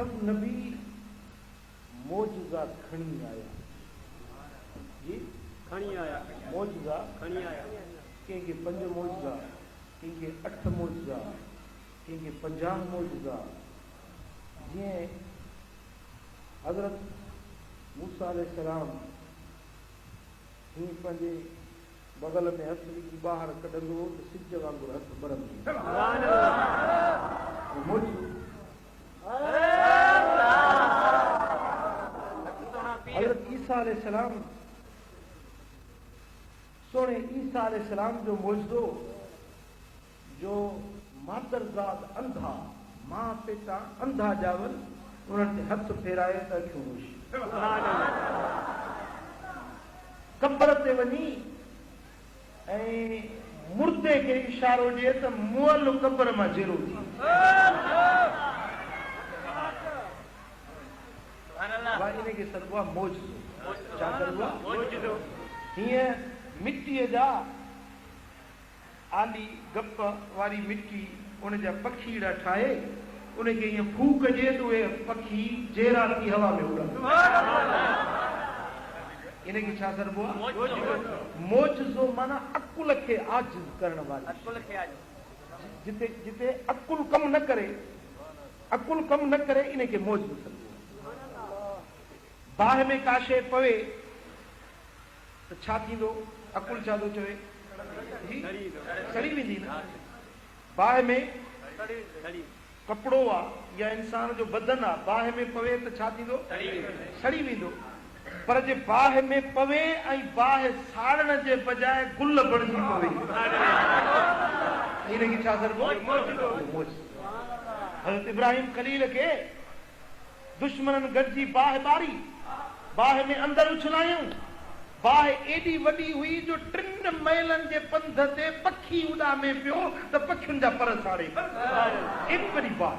सब नबी मौजूदा खणी आया जी, खणी आया, मौजूदा खणी आया, कंहिंखे 5 मौजूदा, कंहिंखे 8 मौजूदा, कंहिंखे 50 मौजूदा। जीअं हज़रत मूसा अलैहिस्सलाम हीअं पंहिंजे बगल में हथ विझी ॿाहिरि कढंदो हो त सिज वांगुरु हथ ॿरंदो। हज़रत ईसा अलैहिस्सलाम, सोने ईसा अलैहिस्सलाम जो मौजूदो जो मादरज़ाद अंधा, मां पेटा अंधा ॼावल, उन्हनि ते हथ फेराए त अखियूं रोशी। कब्र ते वञी ऐं मुर्दे खे इशारो ॾिए त मुअल कब्र मां जहिड़ो थी। इनखे सॾिबो आहे मौजूदो। छा करिबो आहे? मौजूदो। हीअं मिटीअ जा आली गप वारी मिटी, उन जा पखीड़ा ठाहे उनखे ईअं फूक ॾिए त उहे पखी जहिड़ा थी हवा में उड़नि। इनखे छा करिबो आहे? मौजूदो माना अकुल खे आजिज़ करण वारी। जिते जिते अकुल कम न करे, अकुल कम न करे, इनखे मौजूदो करिबो। बाहि में का शइ पवे त छा थींदो? अकुल छा थो चवे? सड़ी वेंदी न। बाहि में कपिड़ो आहे या इंसान जो बदन आहे, बाहि में पवे त छा थींदो? सड़ी वेंदो। पर जे बाहि में पवे ऐं बाहि साड़ण जे बजाए गुल बणिजी पवे, इनखे छा करिबो? हज़रत इब्राहिम खलील खे दुश्मननि गॾिजी बाहि ॿारी, बाहि में अंदरि उछलायूं। बाहि एॾी वॾी हुई जो 3 मैलनि जे पंध ते पखी उॾामे पियो त पखियुनि जा पर साड़े। एॾी वॾी बाहि।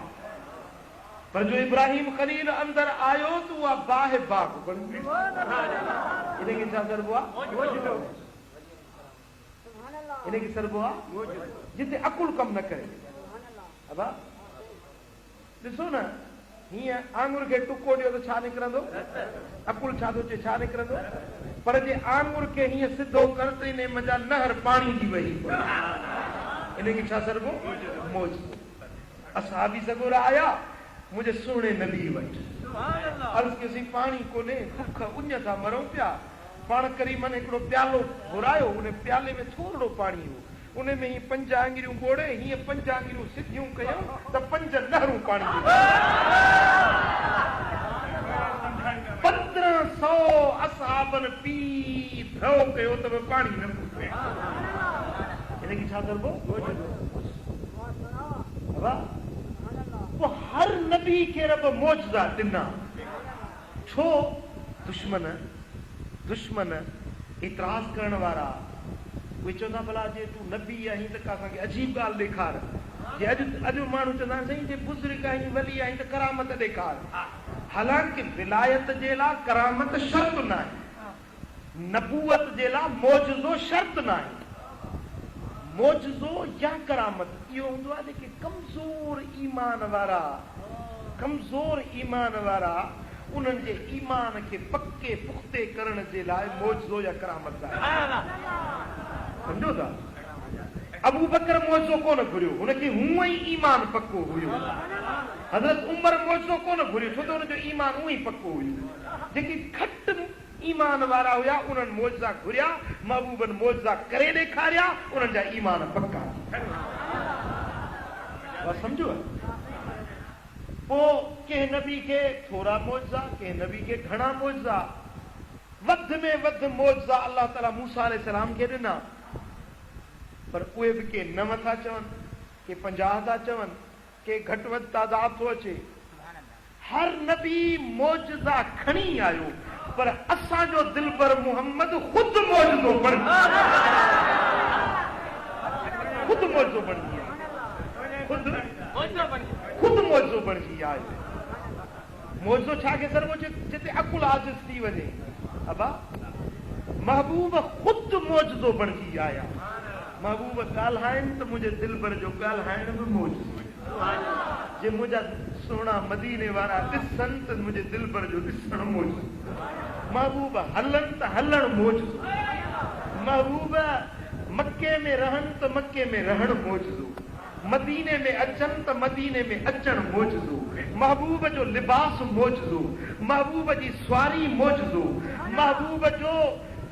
पर जो इब्राहिम खलील अंदरि आयो त उहा बाहि बाग बणी वई। इनखे छा करिबो आहे? इनखे सॾिबो आहे जिते अकुल कम न करे। अबा ॾिसो न, हीअं आंगुर खे टुको ॾियो त छा निकिरंदो? अकुल छा थो चए? छा निकिरंदो? पर जे आंगुर खे हीअं सिधो कर त इन मज़ा नहर पाणी जी वही। इनखे छा सॾिबो? मौजूदो। असहाबी सॻोरा आया मुंहिंजे सुहिणे नबी वटि, अर्ज़ कयोसीं पाणी कोन्हे, बुख उञ था मरूं पिया। पाण करीमन हिकिड़ो प्यालो घुरायो, उन प्याले में थोरो पाणी हो, उन में हीअं 5 आङिरियूं ॻोड़े, हीअं 5 आङिरियूं सिधियूं कयूं त 5 नहरूं पाणी। 1500 असहाबनि पी भ्रव कयो त पाणी न पुॼे। इनखे छा करिबो? हर नबी खे रब मौजूदा ॾिना। छो? दुश्मन इतराज़ करण वारा उहे चवंदा भला जे तूं नबी आहीं त असांखे अजीब ॻाल्हि ॾेखार। जे अॼु माण्हू चवंदा आहिनि साईं जे बुज़ुर्ग आहीं, वली आहीं त करामत ॾेखार। हालांकि विलायत जे लाइ करामत शर्त न आहे, नबूवत जे लाइ मौजूदो शर्त न आहे। मौजूदो या करामत इहो हूंदो आहे जेके कमज़ोर ईमान वारा उन्हनि जे ईमान खे पके पुख़्ते करण जे लाइ मौजूदो या करामत आहे। सम्झो था? अबू बकर मौजूदो कोन घुरियो, हुनखे हूअं ई ईमान पको हुयो। हज़रत उमर मौजूदो कोन घुरियो, छो त हुनजो ईमान हूअं ई पको हुयो। जेके घटि ईमान वारा हुया उन्हनि मौजूदा घुरिया, महबूबनि मौजूदा करे ॾेखारिया, उन्हनि जा ईमान पका। सम्झो? पोइ कंहिं नबी खे थोरा मौजूदा, कंहिं नबी खे घणा मौजूदा। वध में वध मौजूदा अल्लाह ताला मूसा अलैहिस्सलाम खे ॾिना, पर उहे बि के 9 था चवनि, के 50 था चवनि, के घटि वधि तादाद थो अचे। हर नबी मौजूदा खणी आयो, पर असांजो दिलबर मोहम्मद ख़ुदि मौजूदो बणिजी आयो। मौजूदो छा खे सॾिबो? जिते अकुल आजिज़ थी वञे। अबा महबूब ख़ुदि मौजूदो बणिजी आया। महबूब ॻाल्हाइनि त मुंहिंजे दिलबर जो ॻाल्हाइण बि मौजूदो। जे मुझा सोना मदीने वारा ॾिसन त मुझे दिल भर जो ॾिसण मौज महबूब हलन त हलण मौज महबूब मक्के में रहन त मक्के में रहण मौजू मदीने में अचन त मदीने में अचण मौजू महबूब जो लिबास मौजू महबूब जी सवारी मौजू महबूब जो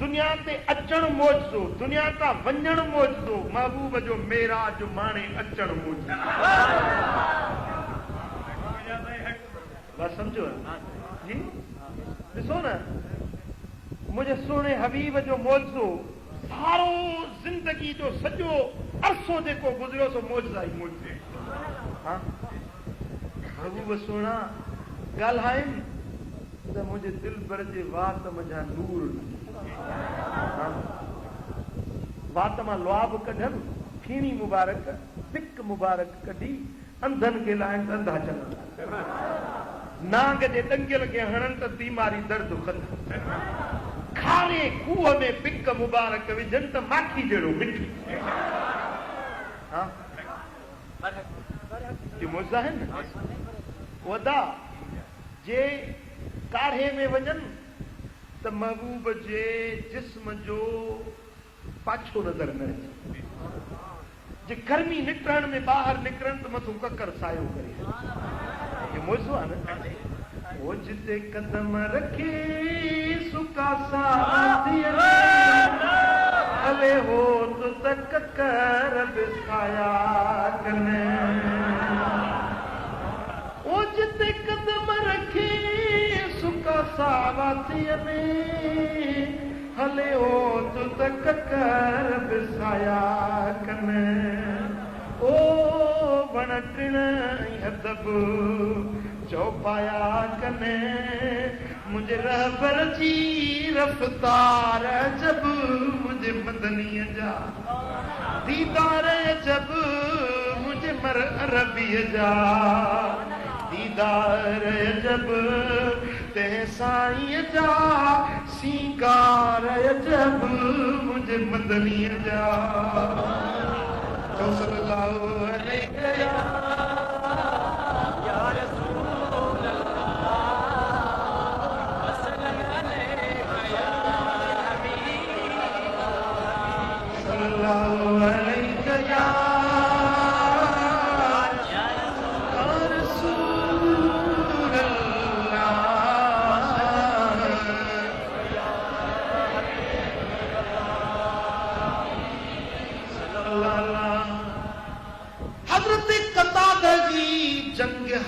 दुनिया ते अचण मौजू दुनिया तां वञण मौजू महबूब जो मेराज माणे अचण मौजू बात समझो जी ॾिसो न मुझे सोने हबीब जो मौजू सारो जिंदगी जो सॼो अरसो जेको गुज़रियो सो मौजदा ई मौजू हाँ महबूब सोना ॻाल्हाइनि त मुंहिंजे दिल भर जे वात मझा नूर वात मां लुआब कढनि फीणी मुबारक पिक मुबारक कढी अंधनि खे लाइनि त अंधा चलनि नांग जे डंगियल खे हणनि त बीमारी दर्द ख़तम खारे खूह में पिक मुबारक विझनि त माखी जहिड़ो मिठी मौजा आहिनि वदा जे काढ़े में वञनि त महबूब जे जिस्म जो पाछो नज़र न अचे जे गर्मी निकिरण में ॿाहिरि निकिरनि त मथो ककर सायो करे ये मौजू आहे न वो जिते कदम रखे सुकासा हले हो तो तक कर बिसाया कने वो जिते कदम रखे सुकासा वातिया में हले हो तो तक कर बिसाया कने ओ वण टिण हदब चौपाया कने मुझे रहबर जी रफ्तार जब मुझे मदनी जा दीदार जब मुझे मर अरबी जा दीदार जब ते साईं जा सीकार जब मुझे मदनी जा सल्लल्लाहु अलैहि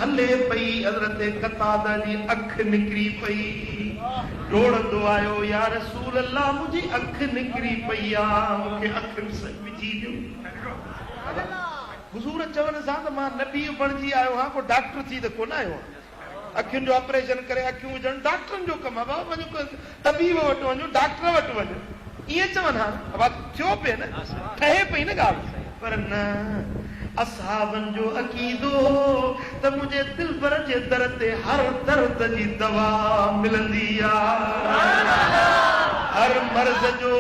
हले पई हज़रत कतादा जी अख निकरी पई डोड़ंदो आयो या रसूल अल्लाह मुंहिंजी अख निकरी पई आहे मूंखे अख विझी ॾियो हुज़ूर चवण सां त मां नबी बणिजी आयो आहियां को डॉक्टर थी त कोन आयो अखियुनि जो ऑपरेशन करे अखियूं विझण डॉक्टरनि जो कमु आहे बाबा वञो तबीब वटि वञो डॉक्टर वटि वञो ईअं चवनि हा थियो पिए न ठहे पई न ॻाल्हि पर न असहाबन जो अकीदो त मुझे दिल भर जे दर ते हर दर्द जी दवा मिलंदी आहे हर मर्ज़ जो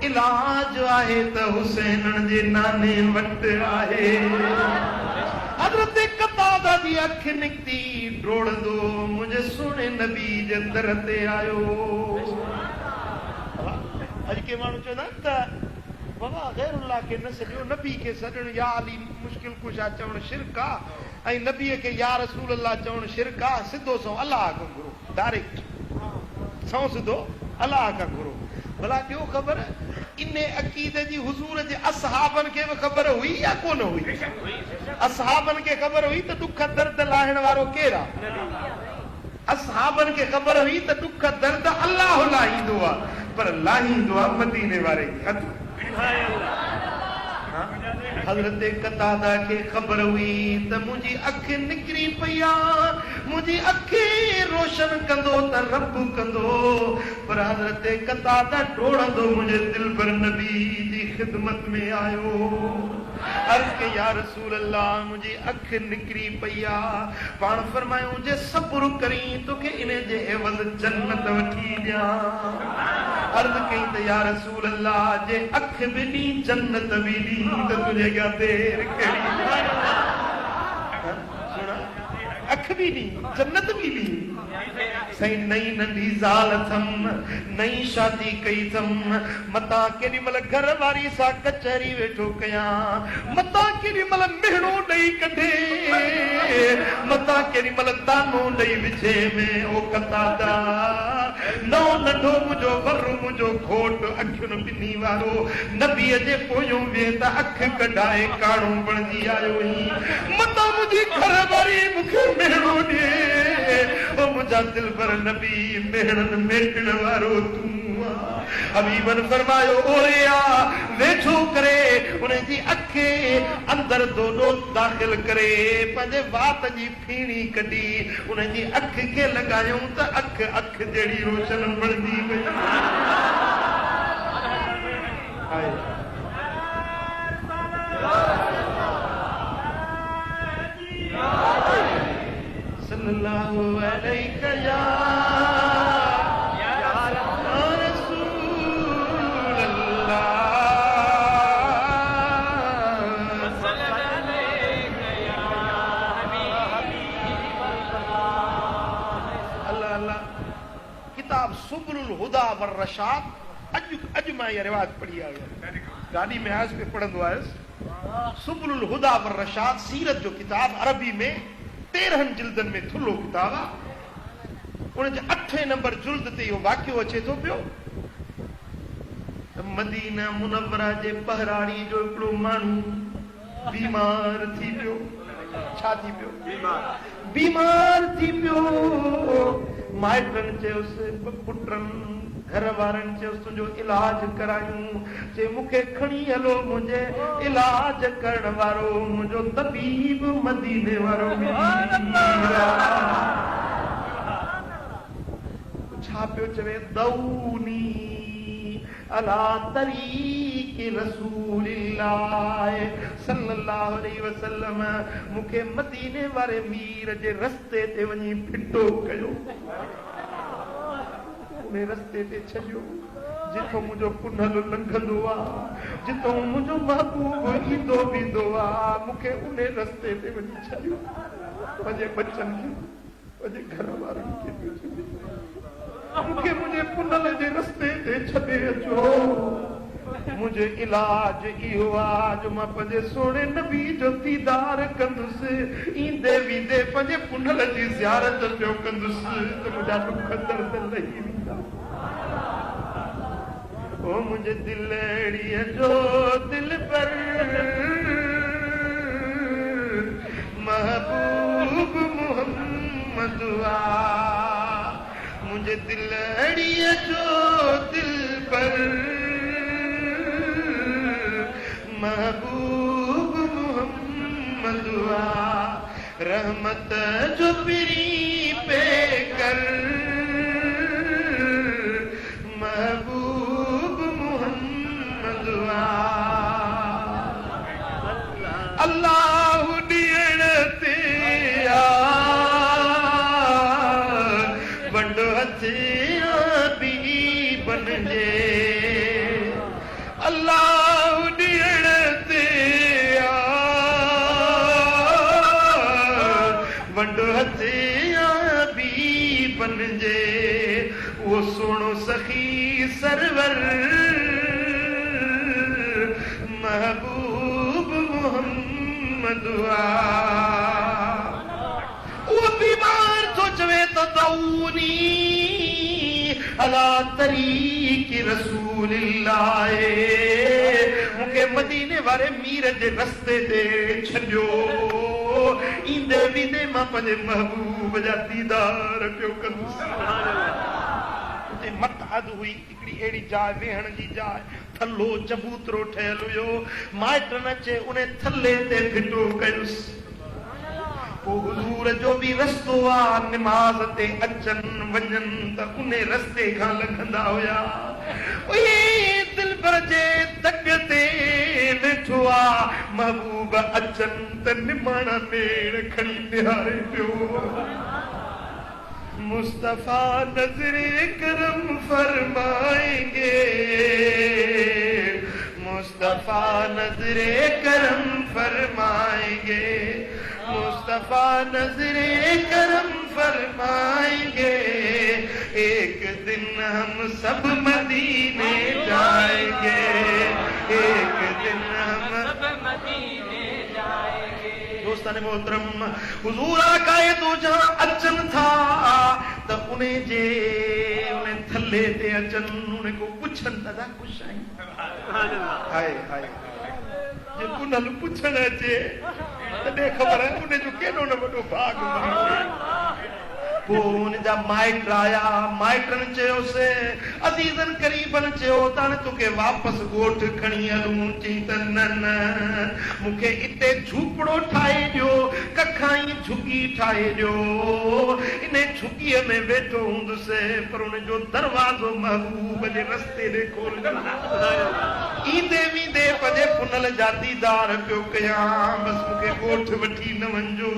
इलाज आहे त हुसैनन जे नाने वटि आहे हज़रत कतादा जी अख निकती डोड़ंदो मुझे सुणे नबी जे दर ते आयो अॼु के माण्हू चवंदा त बाबा गैरुल्लाह के न सॼो नबी के सॾण या अली मुश्किल कुशा चवण शिरक आहे ऐं नबीअ खे या रसूल अल्लाह चवण शिरक आहे सिधो सो अलाह खां घुरो डायरेक्ट सौ सिधो अलाह खां घुरो भला ॾियो ख़बर इन अक़ीदे जी हुज़ूर जे असहाबनि खे बि ख़बर हुई या कोन हुई असहाबनि खे ख़बर हुई त ॾुख दर्द लाहिण वारो केरु आहे असहाबनि खे ख़बर हुई त ॾुख दर्द अलाह लाहींदो आहे पर लाहींदो आहे मदीने वारे हथ हज़रत कतादा खे ख़बर हुई त मुंहिंजी अख निकिरी पई आहे मुंहिंजी अखि रोशन कंदो त रब कंदो पर हज़रत कतादा डोड़ंदो मुंहिंजे दिल भर नबी जी ख़िदमत में आयो अर्ज़ के या रसूल अल्लाह मुंहिंजी अख निकिरी पई आहे पाण फरमायूं जे सब्र करी तोखे इन जे एवज़ जन्नत वठी ॾियां अर्ज़ कई त या रसूल अल्लाह जे अख बि ॾी जन्नत बि ॾी त तुंहिंजे अॻियां देर कहिड़ी अख भी नी जन्नत भी नी सही नई नंढी ज़ाल थम नई शादी कई थम मता केडी मल घर वारी सा कचहरी वेठो कया मता केडी मल मेहणो नहीं कढे मता केडी मल तानो नहीं विछे में ओ कतादा नो नंढो मुझो वरु मुझो खोट अखियुन बिनी वारो नबी जे पोयो वे त अख कढाए काणो बणजी आयो ही मता मुझी घर वारी मुखे मेहणो दे ओ मुझा दिल पर नबी मेहणन मेटण वारो तू हबीबन फरमायो ओरिया वेठो करे उन जी अखे अंदर दोनो दाखिल करे पंजे वात जी फीणी कढी उन जी अख के लगायो त अख अख जेड़ी रोशन बणदी वई सल्लल्लाहु अलैहि या सुबुलुल हुदा वर रशाद अज मां ये रिवाज पढ़ी आयो गाड़ी में आयस पे पढ़ंदो आयस सुबुलुल हुदा वर रशाद सीरत जो किताब अरबी में 13 जिल्दन में थुल्लो किताब उन जे 8 नंबर जुल्द ते यो वाक्यो अचे तो पियो मदीना मुनव्वरा जे पहराड़ी जो एकड़ो मानू बीमार थी पियो छा थी पियो बीमार थी पियो माइटन चयोस पुटन घर वारन चयोस तुझो इलाज करायूं चे मुखे खणी हलो मुझे इलाज करण वारो मुझो तबीब मदीने वारो छा पियो चवे दऊनी अला तरीक रसूलिल्लाह सल्लल्लाहु अलैहि वसल्लम मुखे मदीने वारे मीर जे रस्ते ते वनी फिटो कयो उन रस्ते ते छडियो जितो मुझो पुनल लंघंदो आ जितो मुझो महबूब ईंदो वेंदो आ मुखे उन रस्ते ते वनी छडियो पंहिंजे बच्चन खे पंहिंजे घर वारन खे मुखे मुझे पुनल जे रस्ते ते छॾे अचो मुझे इलाज इहो आहे जो मां पंहिंजे सोणे नबी जो दीदार कंदुसि ईंदे वेंदे पंहिंजे पुनल जी ज़ियारत पियो कंदुसि त मुंहिंजा दुख दर्द लही वेंदा ओ मुंहिंजे दिलड़ीअ जो दिल पर महबूब मोहम्मद मुझे दिलड़ीअ जो दिल पर महबूब मोहम्मद रहमत जो पिरी पे कर महबूब मोहम्मद अल्लाह ॾियण ते बनजे अल्लाह ॾियण ते वंडो हथिया बि बनजे वो सोणो सखी सरवर महबूब मोहम्मद वो बीमार तो चवे तो दऊनी अला तरीक रसूलिल्लाह मुखे मदीने वारे मीर जे रस्ते ते छडियो ईंदे वेंदे मां पंहिंजे महबूब जा दीदार पियो कंदुसि उते मताद हुई हिकिड़ी अहिड़ी जाइ वेहण जी जाइ थल्लो चबूतरो ठहियल हुयो माइट न अचे उन थल्ले ते फिटो कयुसि हुजूर जो भी रस्तो आ नमाज ते अचन वञन त उन रस्ते खां लंघंदा हुया ओए दिल पर जे दग ते वेठो आ महबूब अचन त निमाणा पेड़ खणी निहारे पियो मुस्तफा नजरे करम फरमाएंगे मुस्तफा नजरे करम फरमाएंगे मुस्तफा नजरे करम फरमाएंगे, एक दिन हम सब मदीने जाएंगे, एक दिन हम सब मदीने जाएंगे। दोस्तान मोहतरम, हुजूर आकाए तो जहां अचन था तो उन्हें थले ते अचन उन्हें को पुछन दादा कुछ आई हाय हाय जे कुनल पुछण अचे तॾहिं ख़बर आहे उन जो केॾो न वॾो भाग पोइ उनजा माइट आया, माइटनि चयोसि अज़ीज़नि क़रीबनि चयो त हाणे तोखे वापसि ॻोठ खणी हलूं, चई त न न मूंखे हिते झूपड़ो ठाहे ॾियो, कखाई झुगी ठाहे ॾियो। इन झुगीअ में वेठो हूंदुसि पर उनजो दरवाज़ो महबूब जे रस्ते ॾे खोलियो, ईंदे वेंदे पंहिंजे पुनल जा दीदार पियो कयां, बसि मूंखे ॻोठ वठी न वञिजो,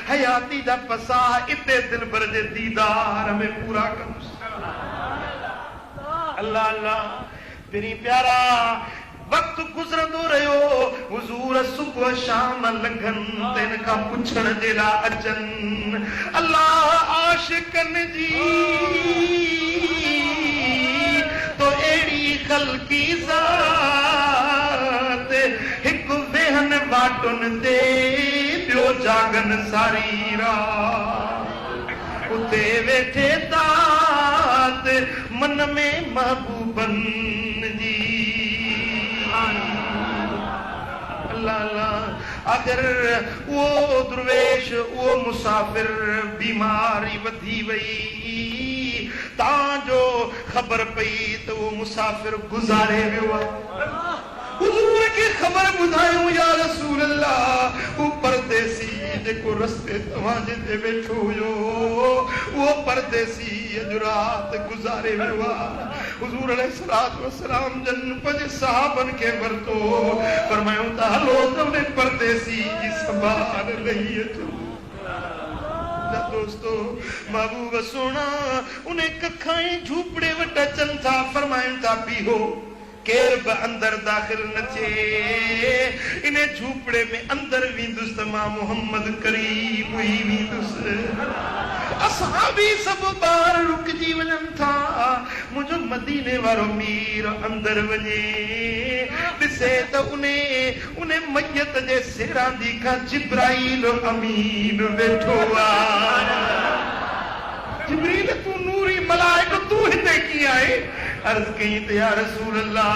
हयाती जा पसा इते दिलबर जे दीदार में पूरा कंदुसि। अल्लाह अल्लाह तेरी प्यारा वक्त गुज़रंदो रहियो, हुजूर सुबुह शाम लंघन तिन खां पुछण जे लाइ अचनि, अल्लाह आशिकनि जी तो अहिड़ी ख़ल्क़ी ज़ात, हिकु वेहन वाटुनि ते ॿियो जागन सारी रात, उते वेठे तात मन में महबूबन जी। अल्लाह अल्लाह अगर वो दुर्वेश वो मुसाफिर बीमारी वधी वई ताजो खबर पई तो वो मुसाफिर गुज़ारे वियो, हुजूर खे ख़बर ॿुधायूं या रसूल अल्लाह वो परदेसी जेको रस्ते तव्हांजे ते वेठो हुयो वो परदेसी अॼु रात गुज़ारे वियो आहे। हुजूर अलैहिस्सलातु वस्सलाम जन पंहिंजे सहाबनि खे वरितो, फरमायूं त हलो त उन परदेसी जी संभाल लही अचो। दोस्तो महबूब सोना उन कखाई झूपड़े वटि अचनि था, फरमाइनि था बीहो, केर बि अंदर दाख़िल न थिए, इन झूपड़े में अंदर वेंदुसि त मां मोहम्मद करीम ई वेंदुसि। असहाबी सभु ॿार रुकजी वञनि था, मुंहिंजो मदीने वारो मीर अंदर वञे, ॾिसे त उन मयत जे सेरांदी खां जिब्राईल अमीन वेठो आहे। जिब्रील तू नूरी मलाइक तू हिते कीअं आहे? अर्ज़ कई त या रसूल अल्लाह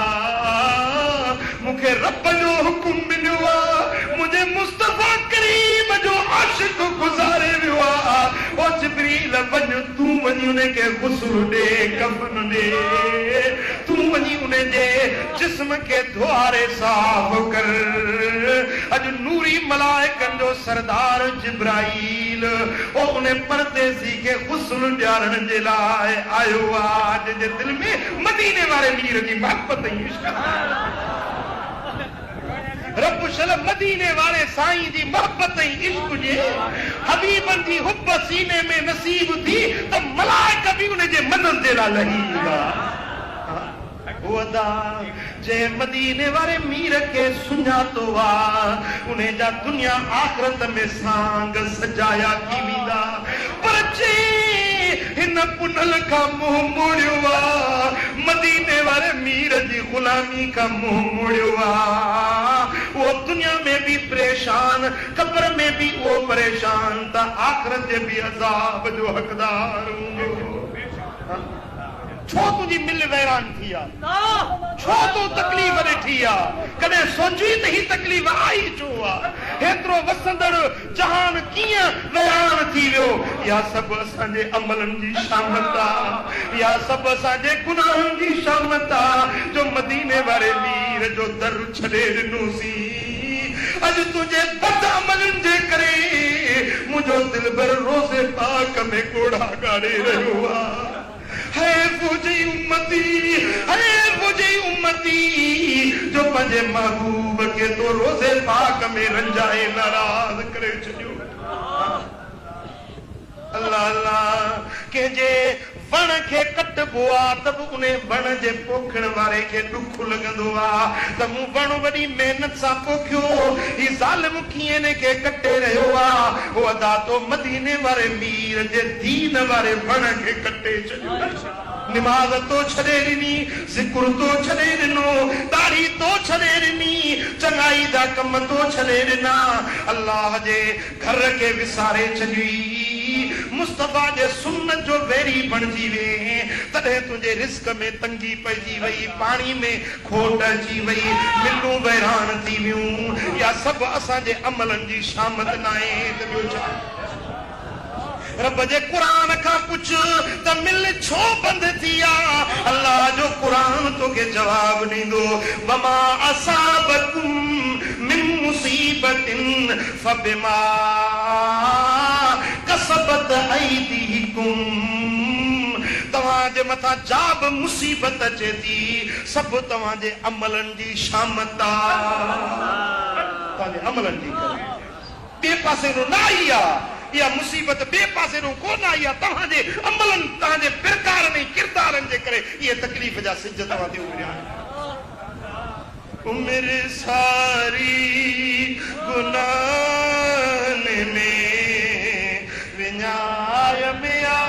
मूंखे रब जो हुकुम मिलियो आहे, मुंहिंजे मुस्तफा करीम जो आशिक गुज़ारे वियो आहे। ओ जिब्रील वञ तू वञी उनखे गुस्ल ॾे, कफन ॾे, तू वञी उनजे जिस्म खे धुआरे साफ़ कर। अॼु नूरी मलाइकनि जो सरदार जिब्राईल ओ उन परदेसी खे गुस्ल ॾियारण जे लाइ आयो आहे, जंहिंजे दिलि में मदीने वारे मीर जी मोहब्बत ऐं इश्क, रब शल मदीने वाले साईं जी मोहब्बत ऐं इश्क जे हबीबनि जी हुब सीने में नसीब थी त मलाइक बि उन जे मदद जे लाइ लही ईंदा। जे मदीने वारे मीर खे सुञातो आहे उन जा दुनिया आख़िरत में सांग सजाया थी वेंदा, पर जे हिन पुनल खां मुंहुं मोड़ियो आहे, मदीने वारे मीर जी गुलामी खां मुंहुं मोड़ियो आहे, वो दुनिया में भी परेशान, कब्र में भी वो परेशान, त आख़िरत जे भी अज़ाब जो हक़दार हूंदो। छो तुझी मिल वैरान थी आहे, छो तूं तकलीफ़ ॾिठी आहे, कॾहिं सोची त ही तकलीफ़ आई छो आहे? हेतिरो वसंदड़ जहान कीअं वैरान थी वियो? या सभु असांजे अमलनि जी शामत आहे, या सभु असांजे गुनाहनि जी शामत आहे जो मदीने वारे मीर जो दर छॾे ॾिनोसीं। अॼु तुंहिंजे बद अमलनि जे करे मुंहिंजो दिलबर रोज़े पाक में कोड़ा ॻाड़े रहियो आहे। है मुझे उम्मती जो पंहिंजे महबूब के तो रोज़े पाक में रंजाए नाराज़ करे छॾियो। अल्लाह अल्लाह कंहिंजे वण खे कटबो आ त बि उन वण जे पोखण वारे खे ॾुख लॻंदो आ त मूं वण वॾी महिनत सां पोखियो, ही ज़ालिम कीअं इन खे कटे रहियो आ। हो अदा तो मदीने वारे मीर जे दीन वारे वण खे कटे छॾियो। निमाज़ तो छॾे ॾिनी, ज़िक्र तो छॾे ॾिनो, दाढ़ी तो छॾे ॾिनी, चङाई जा कम तो छॾे ॾिना, अल्लाह जे घर खे विसारे छॾी, मुस्तफा जे सुन्नत जो वेरी बणजी वे। तॾहिं तुंहिंजे रिस्क में तंगी पइजी वई, पाणी में खोट अची वई, मिलूं वैरान थी वियूं। या सभु असांजे अमलनि जी शामत न आहे त ॿियो छा? रब जे कुरान खां पुछ त मिल छो बंद थी आ? अल्लाह जो कुरान तोखे जवाब ॾींदो। वमा असाबकुम मिन मुसीबतिन फबिमा कसबत ऐदीकुम। तव्हांजे मथां जा बि मुसीबत अचे थी, सभु तव्हांजे अमलनि जी शामत आहे, तव्हांजे अमलनि जी करे। ॿिए पासे न आई आहे इहा मुसीबत, ॿिए पासे कोन आई आहे, तव्हांजे अमलनि, तव्हांजे किरदारनि ऐं किरदारनि जे करे इहे तकलीफ़ जा सिज तव्हां ते उभिरिया आहिनि। उमिरि सारी गुनाहनि में विञाय में या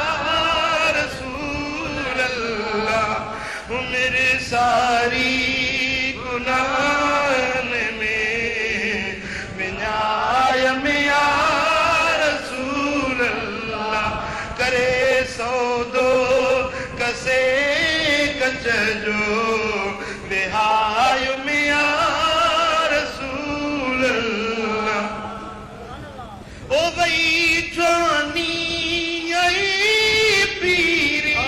रसूल अल्लाह। उमिरि सारी गुनाहनि में विञाय में या करे सौदो कसे कच जो बेहाय में या रसूल अल्लाह। ओ भई जवानी आई पीरी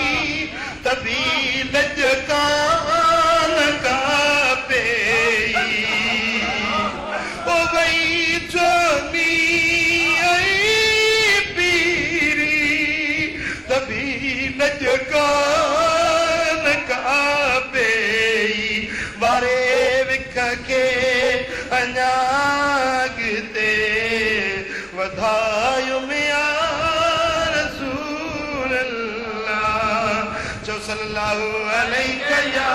तभी लजकान का पे। ओ भई जवानी लजकान का पे वारे विख के अञागते वधायो में या रसूल अल्लाह। चो सल्लल्लाहु अलैहि या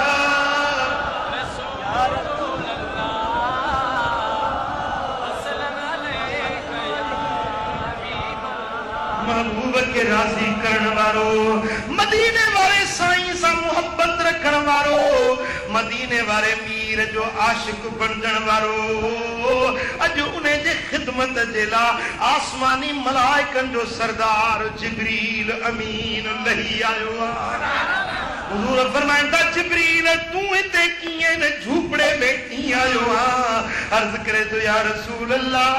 महबूब के राज़ी करण वारो, मदीने वारे साईं सां मोहब्बत रखण वारो, मदीने वारे मीर जो आशिक बणजण वारो। अॼु उन जे ख़िदमत जे लाइ आसमानी मलाइकनि जो सरदार जिब्रील अमीन लही आयो आहे। हुज़ूर फरमाइनि था, जिब्रील तूं हिते कीअं न झूपड़े में कीअं आयो आहे? अर्ज़ करे थो, या रसूल अल्लाह,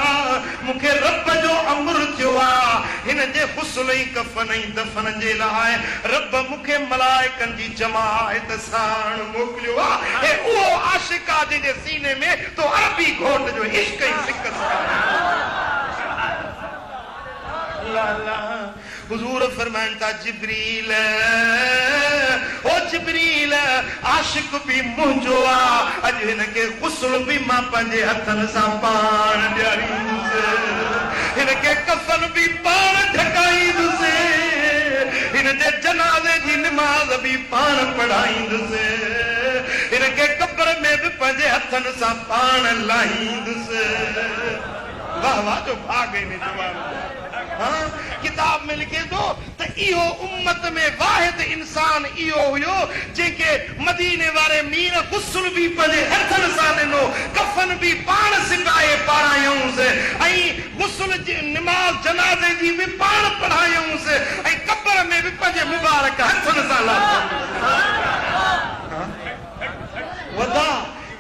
मूंखे रब जो अमर थियो आहे, हिन जे हुस्न ऐं कफन ऐं दफन जे लाइ रब मूंखे मलाइकनि जी जमायत साण मोकिलियो आहे। ऐं उहो आशिक आहे जंहिंजे सीने में तो अरबी घोट जो इश्क ऐं सिक हुज़ूर फरमाइनि था, जिब्रील ओ जिब्रील, आशिक बि मुंहिंजो आहे, अॼु हिनखे गुस्ल बि मां पंहिंजे हथनि सां पाण ॾियारींदुसि, हिनखे कफन बि पाण ढकाईंदुसि, हिन जे जनाज़े जी निमाज़ बि पाण पढ़ाईंदुसि, हिनखे कब्र में बि पंहिंजे हथनि सां पाण लाहींदुसि। वाह वाह जो भाग इन जवान। हाँ, किताब में लिखे थो त इहो उम्मत में वाहिद इंसान इहो हुयो जंहिंखे मदीने वारे मीर गुस्ल बि पंहिंजे हथनि सां ॾिनो, कफन बि पाण सिकाए पारायूंसि, ऐं गुस्ल जी निमाज़ जनाज़े जी बि पाण पढ़ायूंसि, ऐं कब्र में बि पंहिंजे मुबारक हथनि सां वधा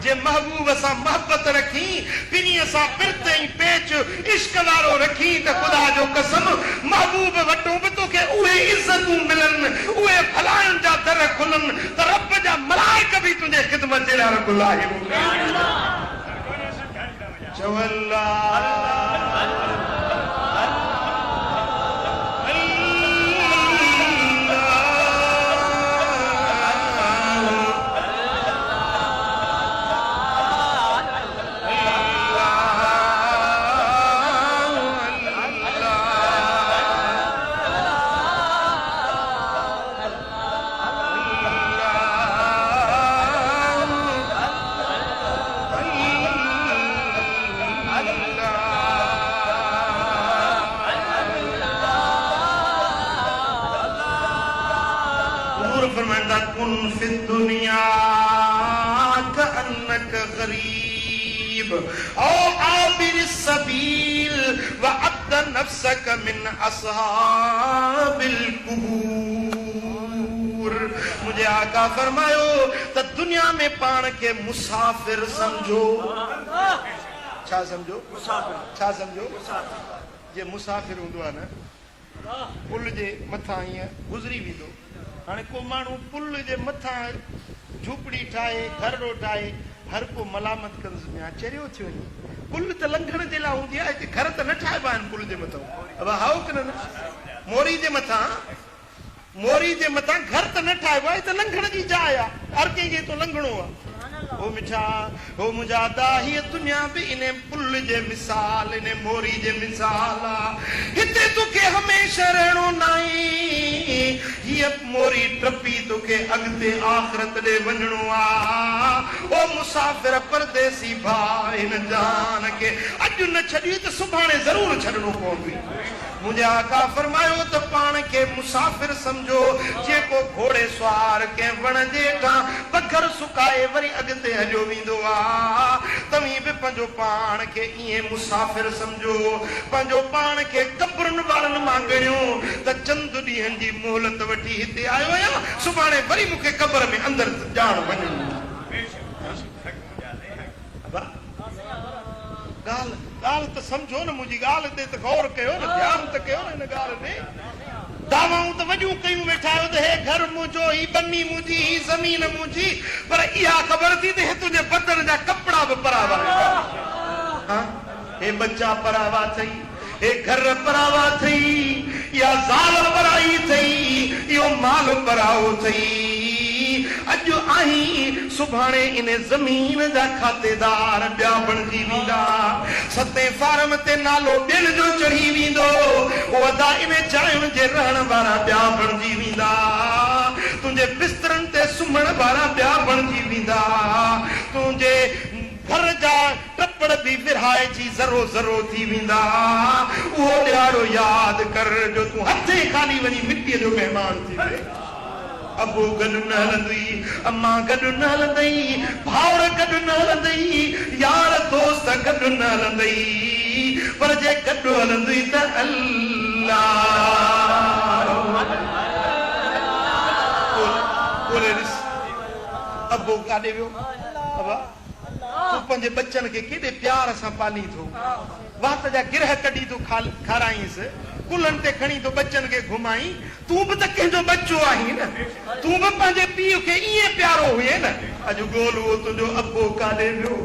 जे महबूब सां मोहब्बत रखी, पिनीअ सां पिरत ऐं पेच इश्क वारो रखी त ख़ुदा जो कसम महबूब वटो बि तोखे उहे इज़तूं मिलनि, उहे भलाइनि जा दर खुलनि त रब जा मलाइक बि तुंहिंजे ख़िदमत जे लाइ गुलाहे चओ अल्लाह फरमाइंदा कुन फी दुनिया कअन्नक गरीब औ आबिर सबील व अब्द नफ्सक मिन असहाबिल कुबूर। मुझे आका फरमायो त दुनिया में पाण के मुसाफिर समझो। छा समझो? मुसाफिर। छा समझो? जे मुसाफिर हूंदो आहे न पुल जे मथां ईअं गुज़री वेंदो। हाणे को माण्हू पुल जे मथां झूपड़ी ठाहे घर ठाहे हर को मलामत कंदुसि में चरियो थी वञे। पुल त लंघण जे लाइ हूंदी आहे, हिते घर त न ठाहिबा आहिनि पुल जे मथां। अब हाओ कि न? मोरी जे मथां घर त न ठाहिबो आहे, हिते लंघण जी जाइ आहे, हर कंहिंखे तो लंघणो आहे। ओ मिठा ओ मुंहिंजा दाही दुनिया बि इन पुल जे मिसाल, इन मोरी जे मिसाल आहे। हिते तोखे हमेशह रहणो नाहे, हीअ मोरी टपी तोखे अॻिते आख़िरत ॾे वञणो आहे। ओ मुसाफ़िर परदेसी भाउ, हिन जान खे अॼु न छॾी त सुभाणे ज़रूरु छॾणो पवंदी। मुझे आका फरमायो तो पान के मुसाफिर समझो, जेको घोड़े सवार के वण जे हेठां पखर सुकाए वरी अॻिते हलियो वेंदो आहे। तव्हीं बि पंहिंजो पाण खे ईअं मुसाफिर समझो, पंहिंजो पाण खे कब्रुनि वारनि मां ॻणियो त चंद ॾींहंनि जी मोहलत वठी हिते आयो आहियां, सुभाणे वरी मूंखे क़ब्र में अंदरि ॼाण वञणो। ॻाल्हि त समझो न, मुंहिंजी ॻाल्हि ते त गौर कयो न, ध्यानु त कयो न हिन ॻाल्हि ते। दावाऊं त वॾियूं कयूं वेठा आहियो त हे घर मुंहिंजो, ही बनी मुंहिंजी, ही ज़मीन मुंहिंजी, पर इहा ख़बर थी त हे तुंहिंजे बदन जा कपिड़ा बि परावा, हे बच्चा परावा अथई, हे घर परावा अथई, इहा ज़ाल पराई अथई, इहो माल पराओ अथई। अॼु आहीं सुभाणे इन ज़मीन जा खातेदार ॿिया बणिजी वेंदा। सतें फार्म ते नालो ॿियनि जो चढ़ी वेंदो, वॾा इन जायुनि जे रहण वारा ॿिया बणिजी वेंदा। तुंहिंजे बिस्तरनि ते सुम्हण वारा ॿिया बणिजी वेंदा। तुंहिंजे घर जा टपड़ भी विरहाइजी ज़रो ज़रो थी वेंदा। उहो ॾियारो यादि कर जो तूं हथे खाली वञी मिटीअ जो महिमान थी वए। अबो गॾु न हलंदई, अम्मा गॾु न हलंदई, भाउर गॾु न हलंदई, यार दोस्त गॾु न हलंदई, पर जे गॾु हलंदई त अल्लाह। अबो काॾे वियो? अबा तूं पंहिंजे बच्चनि खे केॾे प्यार सां पाली थो, वात जा गिरह कढी थो खाराईंसि, कुलनि ते खणी तो बच्चनि खे घुमाई। तूं बि त कंहिंजो बच्चो आहीं न, तूं बि पंहिंजे पीउ खे ईअं प्यारो हुए न। अॼु ॻोल्ह उहो तुंहिंजो अबो काॾे वियो,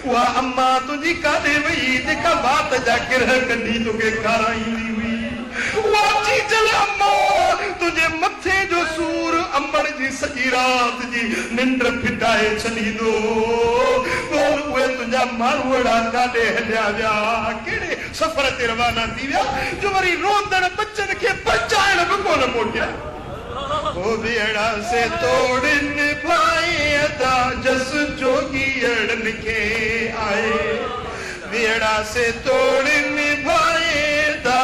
उहा अम्मा तुंहिंजी काॾे वई जेका वात जा गिरह कढी तोखे खाराईंदी हुई। उहा चीचल अम्मा तुंहिंजे मथे जो सूर अंबड़ जी सॼी राति जी निंड फिटाए छॾींदो। उहे तुंहिंजा माण्हू अहिड़ा काॾे हलिया विया, कहिड़े सफ़र ते रवाना थी विया जो वरी रोंदड़ बच्चनि खे पहुचाइण बि कोन मोटिया। ओ भेड़ा से तोड़ निभाए अदा जस जोगीअड़नि खे आए, भेड़ा से तोड़ निभाए अदा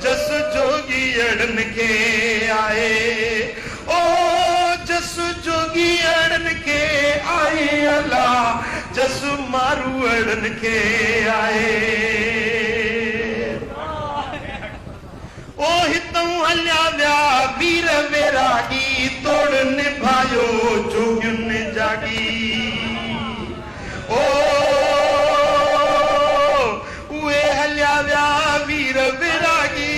जस जोगीअड़नि खे आए। ओ जस जोगीअड़नि खे आए, अला जस मारूअड़नि खे आए। ओ हितऊं हलिया विया वीर वैरागी, तोड़ निभायो जोगियुनि जागी। ओ उहे हलिया विया वीर वैरागी,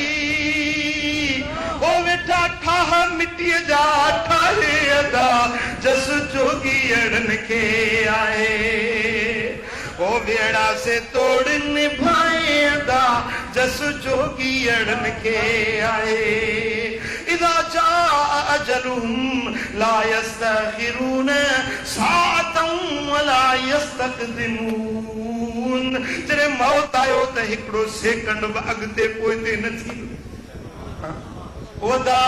ओ वेठा ठाह मिटीअ जा ठाहे अदा जस जोगीअड़नि खे आए। ओ भेड़ा से तोड़ निभाए अदा जस जोगीअड़नि खे आए। इज़ा जाअ अजलुहुम ला यस्तखिरून साअतन वला यस्तक़दिमून। जॾहिं मौत आयो त हिकिड़ो सेकंड बि अॻिते पोइते न थींदो। ओदा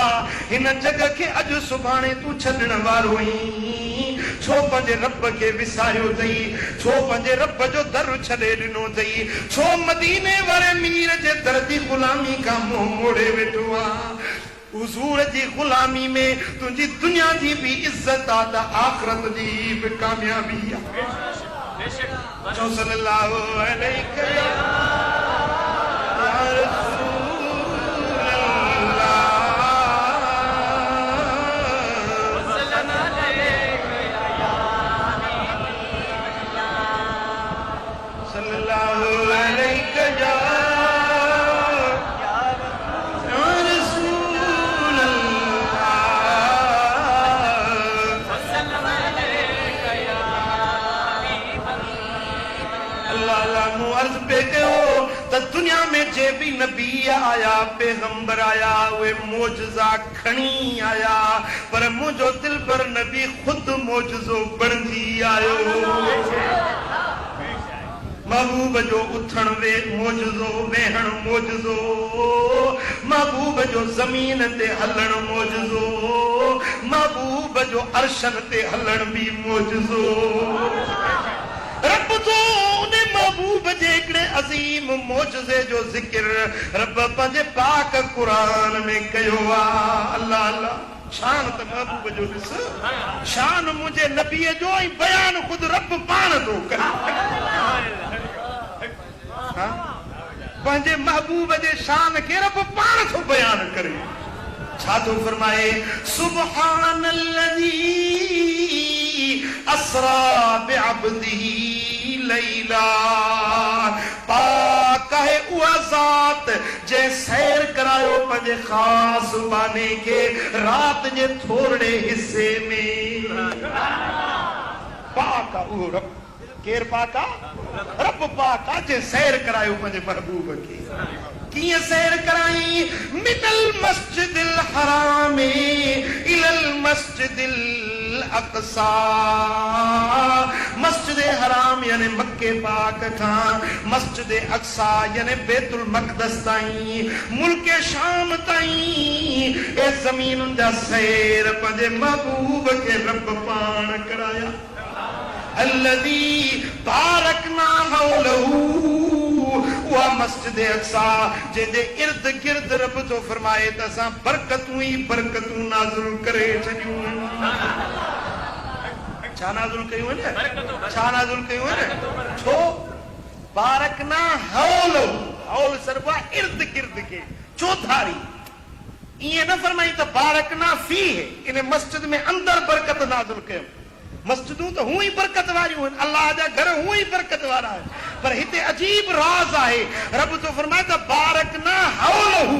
हिन जग खे अॼु सुभाणे तूं छॾण वारो आहीं। छो पंहिंजे रब खे विसारियो अथई, छो पंहिंजे रब जो दर छॾे ॾिनो अथई, छो मदीने वारे मीर जे दर जी ग़ुलामी खां मुंहुं मोड़े वेठो आहे। हुजूर जी गुलामी में तुझी दुनिया जी भी इज्जत आ आखिरत जी भी कामयाबी आ। सल्लल्लाहु अलैहि दुनिया में जे भी नबी आया पैगंबर आया वे मोजजा खणी आया पर मुझो दिल पर नबी खुद मोजजो बणजी आयो। महबूब जो उथण वे मोजजो वेहण मोजजो महबूब जो जमीन ते हलण मोजजो महबूब जो अरशन ते हलण भी मोजजो। रब तो उन्हें महबूब जे हिकिड़े अज़ीम मोजज़े जो ज़िक्र रब पंहिंजे पाक क़ुरान में कयो आहे। अल्लाह अल्लाह शान त महबूब जो ॾिस शान मुंहिंजे नबीअ जो ऐं बयान ख़ुदि रब पाण थो करे। पंहिंजे महबूब जे शान खे रब पाण थो बयान करे। छा थो फरमाए सुब्हानल्लज़ी असरा बिअब्दिही लैला पाक है उहा ज़ात जे सैर करायो पंहिंजे ख़ास बाने खे रात जे थोरे हिस्से में। पाक उहो रब केर पाक आहे रब पाक आहे जे सैर करायो पंहिंजे महबूब खे। किए सैर कराई मिनल मस्जिदिल हराम इलल मस्जिदिल अक़सा मस्जिद हराम यानी मक्के पाक खां मस्जिद अक़सा यानी बैतुल मक़दस ताईं मुल्क शाम ताईं ए ज़मीनुनि जा सैर पंहिंजे महबूब खे रब पाण कराया। अल्लज़ी बारकना हौलहू उहा मस्जिद अक़सा जंहिंजे इर्द गिर्द रब तो फरमाए त असां बरकतूं ई बरकतूं नाज़िल करे छॾियूं। छा नाज़िल कयूं आहिनि छा नाज़िल कयूं आहिनि छो बारकना हौल हौल सरबा इर्द गिर्द खे चौधारी ईअं न फरमाई त बारकना फी इन मस्जिद में अंदर बरकत नाज़िल कयूं। मस्जिदूं तो हूं ही बरकत वारियूं आहिनि अल्लाह जा घर हूं ही बरकत वारा आहिनि पर हिते अजीब राज़ आहे रब तो फरमाए त बारकना हौलहू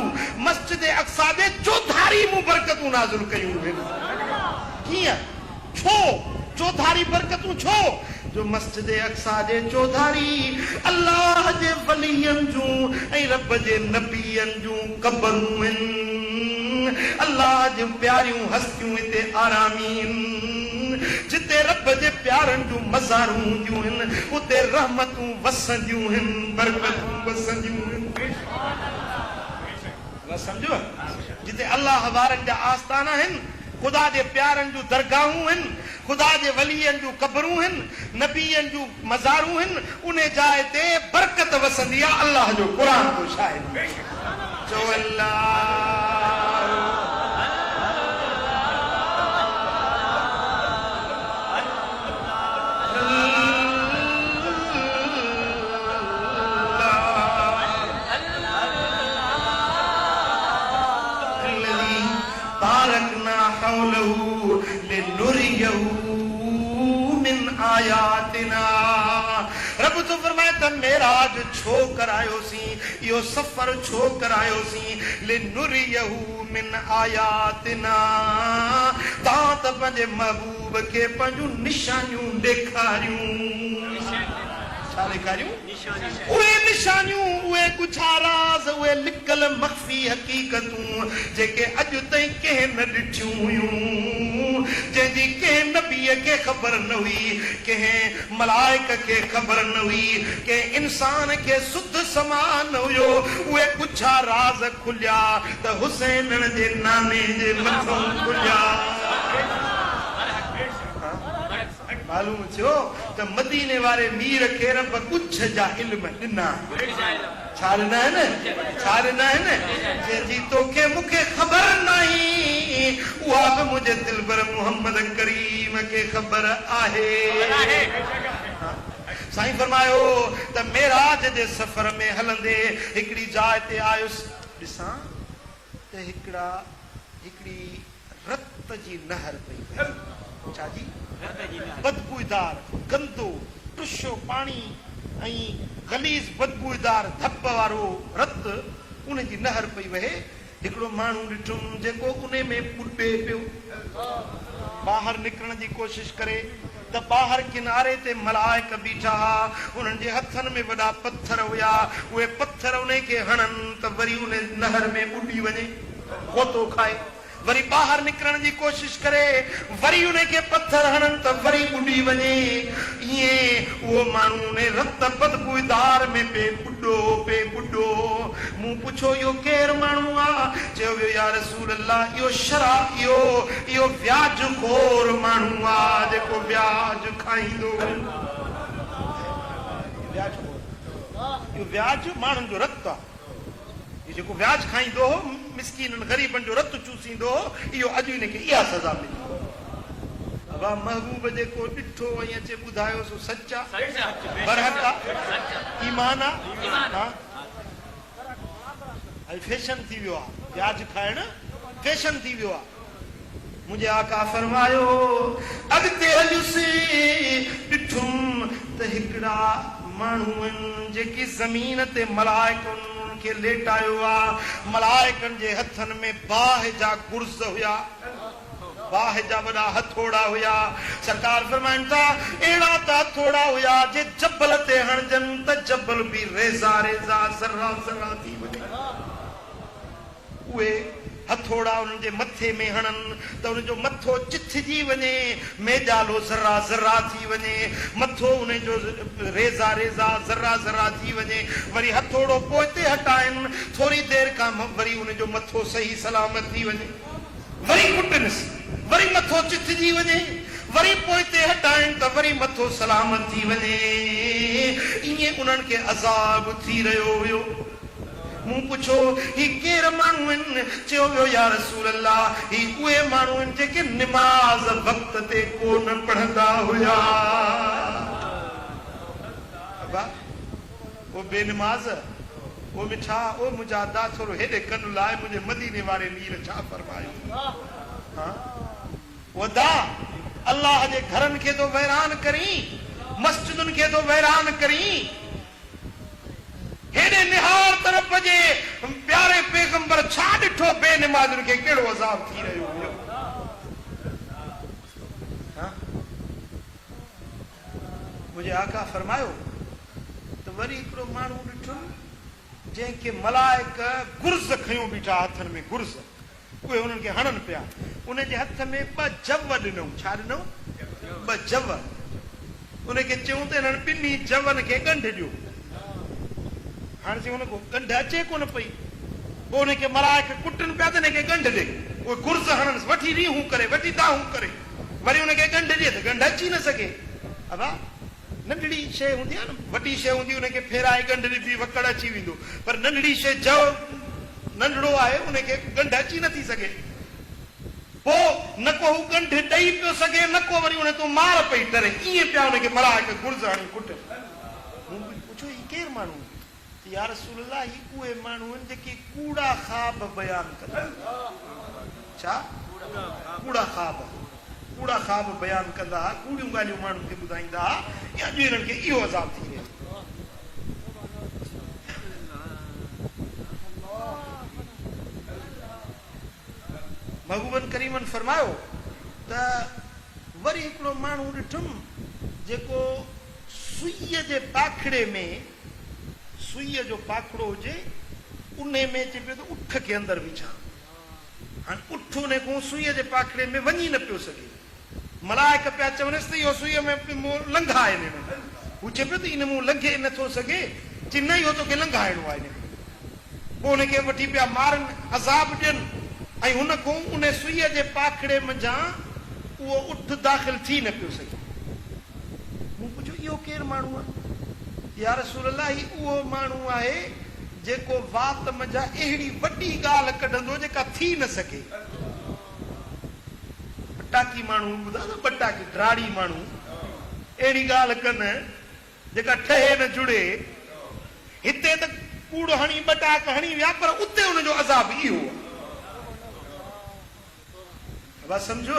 मस्जिद अक़सा जे चौधारी मूं बरकतूं नाज़िल कयूं आहिनि। कीअं छो चौधारी बरकतूं छो जो मस्जिद अक़सा जे चौधारी अल्लाह जे वलियन जूं ऐं रब जे नबियन जूं क़बरूं आहिनि। अल्लाह जूं प्यारियूं हस्तियूं हिते आरामीन जिते रब जे प्यारनि जूं मज़ारूं हूंदियूं आहिनि उते रहमतूं वसंदियूं आहिनि बरकतूं वसंदियूं आहिनि। सम्झो जिते अल्लाह वारनि जा आस्थाना आहिनि खुदा जे प्यारनि जूं दरगाहूं आहिनि खुदा जे वलियनि जूं क़बरूं आहिनि नबीअनि जूं मज़ारूं आहिनि उन जाइ ते बरकत वसंदी आहे। अल्लाह जो क़ुरान तो शाहिद चओ अल्लाह रब तो फरमाए त मेराज छो करायोसी यो सफर छो करायोसी लिनुरियहू मिन आयातिना ता त पंहिंजे महबूब खे पंहिंजूं निशानियूं ॾेखारियूं। छा ॾेखारियूं उहे निशानियूं उहे कुझा राज़ उहे लिकल मख़फ़ी हक़ीक़तूं जेके अॼु ताईं कंहिं न ॾिठियूं हुयूं जंहिंजी कंहिं नबीअ खे ख़बर न हुई कंहिं मलाइक खे ख़बर न हुई कंहिं इंसान खे सुध समा न हुयो उहे कुझा राज़ खुलिया त हुसैन जे नाने जे मथां खुलिया। मालूम थियो त मदीने वारे मीर खे रब कुछ जा इल्म ॾिना छा ॾिना आहिनि छा ॾिना आहिनि जंहिंजी तोखे मूंखे ख़बर नहीं उहा बि मुंहिंजे दिलबर मोहम्मद करीम खे ख़बर आहे साईं फरमायो त मेराज जे सफ़र में हलंदे हिकिड़ी जाइ ते आयुसि ॾिसां त हिकिड़ी रत जी नहर पई छा जी बदबूदार गंदो टुशो पानी ऐं गलीज़ बदबूदार धप वारो रत उन जी नहर पई वहे हिकिड़ो माण्हू ॾिठुमि जेको उन में ॿुॾे पियो ॿाहिरि निकिरण जी कोशिशि करे त ॿाहिरि किनारे ते मलाइक बीठा उन्हनि जे हथनि में वॾा पत्थर हुया उहे पत्थर उन खे हणनि त वरी उन नहर में ॿुॾी वञे गोतो खाए वरी ॿाहिरि निकिरण जी कोशिशि करे वरी उन खे पत्थर हणनि त वरी ॿुॾी वञे ईअं उहो माण्हू उन रत बदबूदार में पे ॿुॾो मूं पुछो इहो केरु माण्हू आहे चयो वियो या रसूल अल्लाह इहो शराब इहो व्याज खोर माण्हू आहे जेको व्याज खाईंदो इहो व्याज माण्हुनि जो रत आहे जेको व्याज खाईंदो हो मिसकीननि ग़रीबनि जो रत चूसींदो हो इहो अॼु हिनखे इहा सज़ा मिली वाह महबूब जेको ॾिठो ऐं अचे ॿुधायो सो सच आहे बरहक आहे ईमान आहे फैशन थी वियो आहे व्याज खाइण फैशन थी वियो आहे मुंहिंजे आका फरमायो अॻिते हलियुसि ॾिठुमि त हिकिड़ा माण्हू आहिनि जेकी ज़मीन ते मलाइकुनि खे लेटायो आहे मलाइकनि जे हथनि में बाहि जा गुर्ज़ हुया बाहि जा वॾा हथोड़ा हुया सरकार फरमाइनि था अहिड़ा त हथोड़ा हुया जे जबल ते हणजनि त जबल बि रेज़ा रेज़ा ज़रा ज़रा थी वञे उहे हथोड़ा उन्हनि जे मथे में हणनि त उनजो मथो चिथजी वञे मेजालो ज़रा ज़रा थी वञे मथो उन जो रेज़ा रेज़ा ज़रा ज़रा थी वञे वरी हथोड़ो पोइते हटाइनि थोरी देरि खां वरी उनजो मथो सही सलामत थी वञे वरी कुटनिसि वरी मथो चिथजी वञे वरी पोइते हटाइनि त वरी मथो सलामत थी वञे ईअं उन्हनि खे अज़ाब थी रहियो हुयो मूं पुछो ही केर माण्हू आहिनि चयो वियो या रसूल अल्लाह ही उहे माण्हू आहिनि जेके निमाज़ वक़्त ते कोन पढ़ंदा हुया वो बेनमाज़ वो मिठा ओ मुंहिंजा दा थोरो हेॾे कन लाइ मुंहिंजे मदीने वारे मीर छा फरमायो हाँ वो दा अल्लाह जे घरनि खे तो वैरान करी मस्जिदुनि खे तो वैरान करी हेॾे निहार तरफ़ जे प्यारे पैगंबर छा ॾिठो बेनमाज़ुनि खे कहिड़ो अज़ाब थी रहियो हुयो मुंहिंजे आका फरमायो त वरी हिकिड़ो माण्हू ॾिठो जंहिंखे मलाइक गुर्ज़ खयूं बीठा हथनि में गुर्ज़ उहे उन्हनि खे हणनि पिया उन जे हथ में ॿ जव ॾिनऊं छा ॾिनऊं ॿ जव उनखे चयूं त हिननि ॿिन्ही जवनि खे ॻंढ ॾियो हाणे चयूं हुनखे ॻंढ अचे कोन पई पोइ हुनखे मलाइक कुटनि पिया त हिनखे ॻंढ ॾे उहे गुर्ज़ हणनि वठी रीहूं करे वठी दाहूं करे वरी हुनखे ॻंढ ॾिए त ॻंढ अची न सघे अबा नंढड़ी शइ हूंदी आहे न वॾी शइ हूंदी उनखे फेराए ॻंढ ॾिबी वकड़ अची वेंदो पर नंढड़ी शइ जव नंढड़ो आहे उनखे ॻंढ अची नथी सघे पोइ न को हू ॻंढ ॾेई पियो सघे न को वरी उन तूं मार पई टरे ईअं पिया हुनखे मलाइक गुर्ज़ हणी कुट पुछो ही केरु माण्हू या रसूल अल्लाह ही उहे माण्हू आहिनि जेके कूड़ा ख़्वाब बयानु कंदा छा कूड़ा ख़्वाब बयानु कंदा कूड़ियूं ॻाल्हियूं माण्हुनि खे ॿुधाईंदा या अॼु हिननि खे इहो अज़ाब थी रहियो महबूबन करीमन फरमायो त वरी हिकिड़ो माण्हू ॾिठुमि जेको सुईअ जे पाखड़े में सुईअ जो पाखड़ो हुजे उन में चए पियो त उठ खे अंदरि विझां हाणे उठ उन खां सुईअ जे पाखड़े में वञी न पियो सघे मलाइक पिया चवनिसि त इहो सुईअ में लंघा हिन में हू चए पियो त इन मूं लंघे नथो सघे चई न इहो तोखे लंघाइणो आहे हिन पोइ हुनखे वठी पिया मारनि अज़ाब ॾियनि ऐं हुन खां उन सुईअ जे पाखड़े मंझां उहो उठ दाख़िल थी न पियो सघे इहो केरु माण्हू आहे? या रसूल अल्लाह, ही उहो माण्हू आहे जेको वात मंझां अहिड़ी वॾी ॻाल्हि कढंदो जेका थी न सघे। बटाकी माण्हू ॿुधा न, बटाकी ड्राड़ी माण्हू अहिड़ी ॻाल्हि कनि जेका ठहे न जुड़े। हिते त कूड़ हणी बटाक हणी विया, पर उते हुनजो अज़ाब इहो आहे। बस समझो।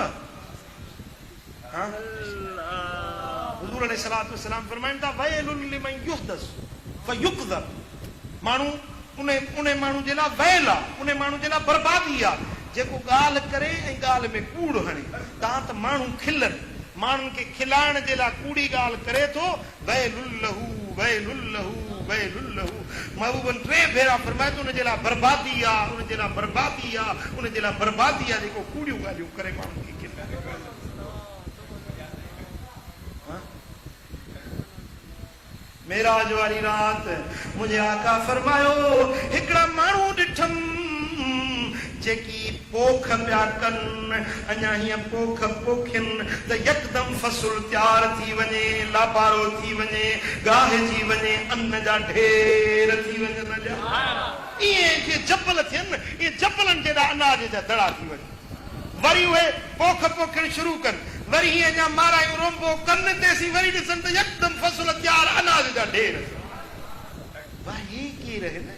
हाँ, हुजूर अलैहिस्सलातु वस्सलाम फरमाइनि था वैलुन लिमन युहदस फयुकज़ब। माण्हू उन माण्हू जे लाइ वैल आहे, उन माण्हू जे लाइ बर्बादी आहे जेको ॻाल्हि करे ऐं ॻाल्हि में कूड़ हणे। तव्हां त माण्हू खिलनि, माण्हुनि खे खिलाइण जे लाइ कूड़ी ॻाल्हि करे थो। वैलुल्लहू वैलुल्लहू वैलुल्लहू। महबूबन 3 भेरा फरमाए थो उन जे लाइ बर्बादी आहे, उन जे लाइ बर्बादी आहे, उन जे लाइ बर्बादी आहे जेको कूड़ियूं ॻाल्हियूं करे माण्हुनि खे खिलाए। मेराज वारी रात मुझे आका फरमायो हिकड़ा माण्हू ॾिठम जेकी पोख पिया कनि, अञा हीअं पोख पोखिन त यकदम फसल तयार थी वञे, लाबारो थी वञे, गाहिजी वञे, अन्न जा ढेर थी वञनि। इएं जे जबल थियनि, इहे जबलनि जेड़ा अनाज जा दड़ा थी वञनि। वरी उहे पोख पोखण शुरू कनि, वरी हीअं अञा मारायूं रोंबो कनि तेसी वरी ॾिसनि त यकदम फसल तयार अनाज जा ढेर। भाई ही केरु आहिनि?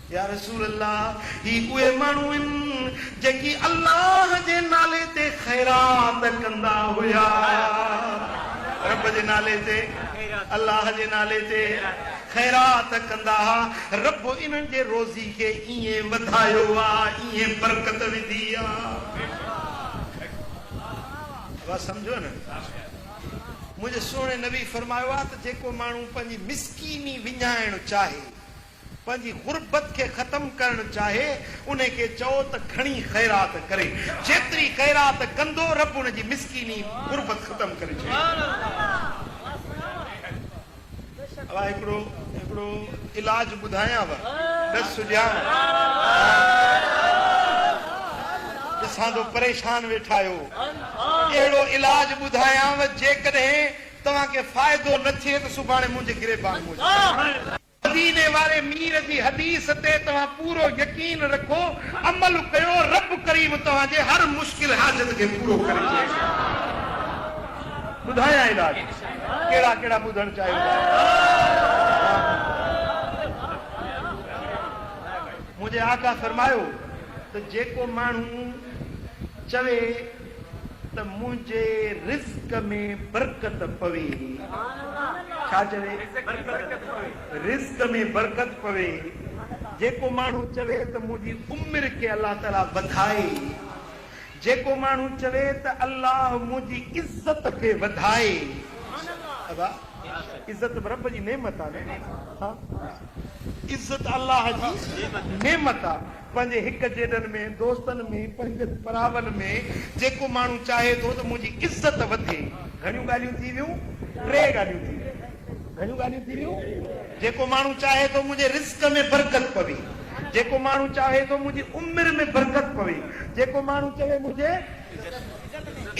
या रसूल अल्लाह, ही उहे माण्हू आहिनि जेकी अल्लाह जे नाले ते ख़ैरात कंदा हुया। रब जे नाले ते, अल्लाह जे नाले ते ख़ैरात कंदा हा। रब इन्हनि जे रोज़ी खे ईअं वधायो आहे, ईअं बरकत विधी आहे। बस समझो न। मुझे सोने नबी फरमायो आहे त जेको माण्हू पंहिंजी मिसकीनी विञाइण चाहे, पंहिंजी गुरबत खे ख़त्म करण चाहे, उन खे चओ त खणी ख़ैरात करे। जेतिरी ख़ैरात कंदो रब उन जी मिसकीनी गुरबत ख़त्म करे छॾे। हिकिड़ो इलाज ॿुधायांव, बसि सुॼाण ॾिसां थो परेशान वेठा आहियो। अहिड़ो इलाज ॿुधायांव जेकॾहिं तव्हांखे फ़ाइदो न थिए त सुभाणे मुंहिंजे गिरेबान मदीने वारे मीर जी हदीस ते तव्हां पूरो यकीन रखो, अमल कयो, रब करीम तव्हांजे हर मुश्किल हाजत खे पूरो करे छॾे। ॿुधायां इलाज कहिड़ा कहिड़ा ॿुधण चाहियो? मुंहिंजे आका फरमायो त जेको माण्हू चवे त मुंहिंजे रिज़्क में बरकत पवे, छा चवे? रिज़्क में बरकत पवे। जेको माण्हू चवे त मुंहिंजी उमिरि खे अल्लाह ताला वधाए, जेको माण्हू चवे त अल्लाह मुंहिंजी इज़त खे वधाए। इज़त रब जी नेमत आहे न। इज़त अल्लाह जी नेमत आहे। पंहिंजे हिक जेॾनि में, दोस्तनि में, पंहिंजे परावनि में जेको माण्हू चाहे थो त मुंहिंजी इज़त वधे। घणियूं ॻाल्हियूं थी वियूं? 3 ॻाल्हियूं थी वियूं। घणियूं ॻाल्हियूं थी वियूं? जेको माण्हू चाहे थो मुंहिंजे रिज़्क में बरकत पवे, जेको माण्हू चाहे थो मुंहिंजी उमिरि में बरकत पवे, जेको माण्हू चवे मुंहिंजे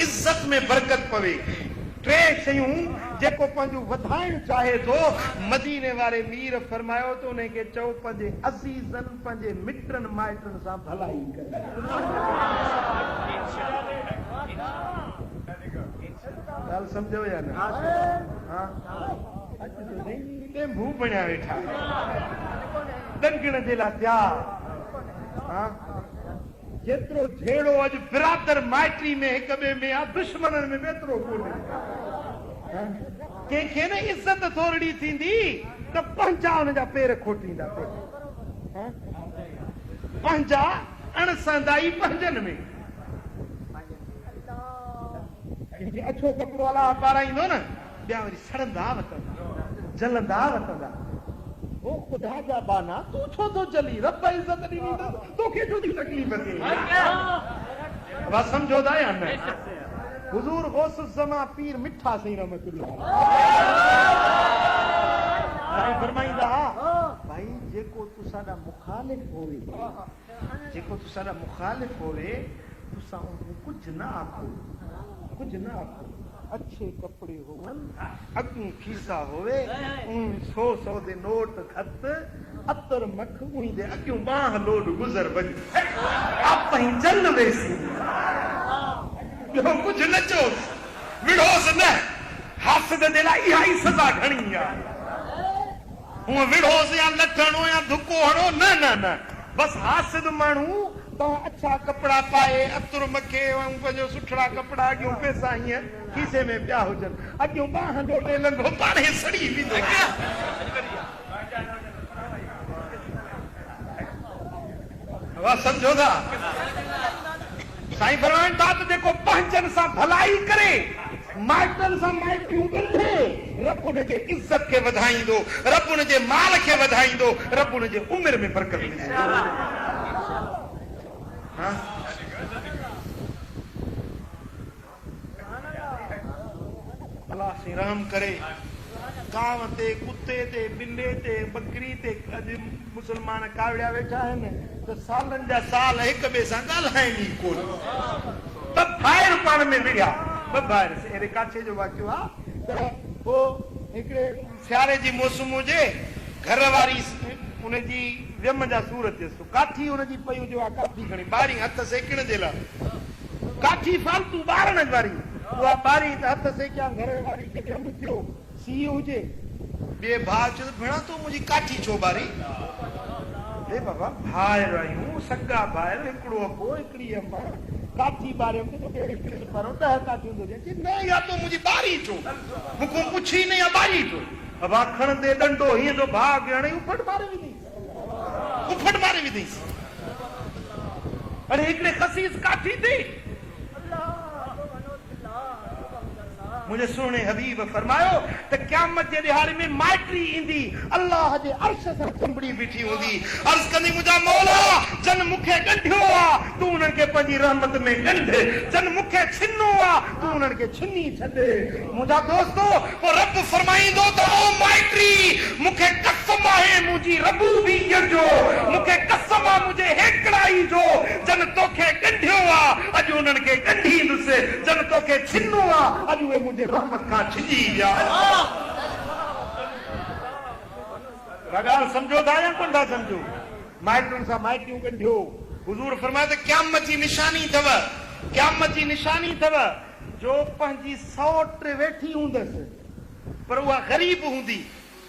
इज़त में बरकत पवे। 3 शयूं जेको पंहिंजो वधाइण चाहे थो, मदीने वारे मीर फरमायो त उन खे चओ पंहिंजे अज़ीज़नि, पंहिंजे मिटनि माइटनि सां भलाई करे। ॻाल्हि सम्झो या न? टेम्बू बणिया वेठा, ॾंगण जे लाइ तयार। जेतिरो झेड़ो अॼु बिरादर माइटी में हिक ॿिए में आहे, दुश्मननि में एतिरो कोन्हे। कंहिंखे न इज़त थोरड़ी थींदी त 5 हुनजा पेर खोटींदा। पंहिंजा अणसंदाई पंहिंजनि में। अछो कपिड़ो अलाह पाराईंदो न, ॿिया वरी सड़ंदा वतंदा, जलंदा वतंदा। ओ ख़ुदा जा बाना, तूं छो थो जली? रब इज़त ॾिनी त तोखे छो थी तकलीफ़ थिए? बस समझो था या न? हुजूर गौस ज़मा पीर मिठा सही रहमतुल्लाह फरमाईंदा भाई जेको तू साडा मुखालिफ होवे, जेको तू साडा मुखालिफ होवे, तू तुसा कुछ ना आखो, कुछ ना आखो। अच्छे कपड़े होवन, अगू खीसा होवे, 100 दे नोट खत, अतर मख उही दे अगू बाह लोड गुजर बज आप ही चल वेसी जो कुछ न चो विड़ोस न हस दे दिला इहा ही सजा घणी आ हूं विड़ोस या लठणो या धुको हणो न न न बस हासिद माण्हू तो अच्छा कपड़ा पाए अतर मखे पंहिंजो सुठड़ा कपड़ा अॻियों पैसा हीअं खीसे में पिया हुजनि अॻियों बाह डोडे लंघो पाणे सड़ी वेंदो वाह सम्झो था साईं फरमाइनि था त जेको पंहिंजनि सां भलाई करे माइटनि सां माइटियूं ॻंढे रब उन जे इज़त खे वधाईंदो रब उन जे माल खे वधाईंदो रब उन जे उमिरि में बरकत ॾींदो अल्लाह से रहम करे कांव ते कुत्ते ते बिल्ले ते बकरी ते अॼु मुसलमान कावड़िया वेठा आहिनि त सालनि जा साल हिक ॿिए सां ॻाल्हाइनि ई कोन ॿ भाइर पाण में विढ़िया ॿ भाइर अहिड़े काठे जो वाकियो आहे त पोइ हिकिड़े सियारे जी मौसम हुजे घर वारी उनजी वियम जा सूर थियसि काठी उनजी पई हुजे काठी खणी ॿारी हथ सेकण जे लाइ काठी फालतू ॿारण वारी उहा ॿारी त हथ सेकिया घर वारी थियो सी हुजे ॿिए भाउ चयो भेण तूं मुंहिंजी काठी छो ॿारी हे बाबा भाइर आहियूं सगा भाइर हिकिड़ो अबो हिकिड़ी अम्मा काठी ॿारियमि त तोखे पर 10 काठियूं थो ॾियनि न या तूं मुंहिंजी ॿारी छो मूंखां पुछी न या ॿारी छो बाबा खणंदे ॾंडो हीअं जो भाउ हाणे उफट मारे विधीसि अरे हिकिड़े खसीस काठी थी मुझे सुने हबीब फरमायो त क़यामत जे दिहाड़े में माइट्री ईंदी अल्लाह जे अर्श सां कंबड़ी बीठी हूंदी अर्ज़ कंदी मुंहिंजा मौला जन मूंखे ॻंढियो आहे तूं उन्हनि खे पंहिंजी रहमत में ॻंढ जन मूंखे छिनो आहे तूं उन्हनि खे छिनी छॾ मुंहिंजा दोस्तो पोइ रब फरमाईंदो त ओ माइट्री मूंखे कसम आहे मुंहिंजी रबूबियत जो मूंखे कसम आहे मुंहिंजे हेकड़ाई जो जन तोखे ॻंढियो आहे अॼु उन्हनि खे ॻंढींदुसि जन तोखे छिनो आहे अॼु उहे रहमत का छिजी विया ॻाल्हि सम्झो था या कोन था सम्झो माइटनि सां माइटियूं ॻंढियो हुज़ूर फरमाए त क़यामत जी निशानी अथव जो पंहिंजी सौट वेठी हूंदसि पर उहा ग़रीब हूंदी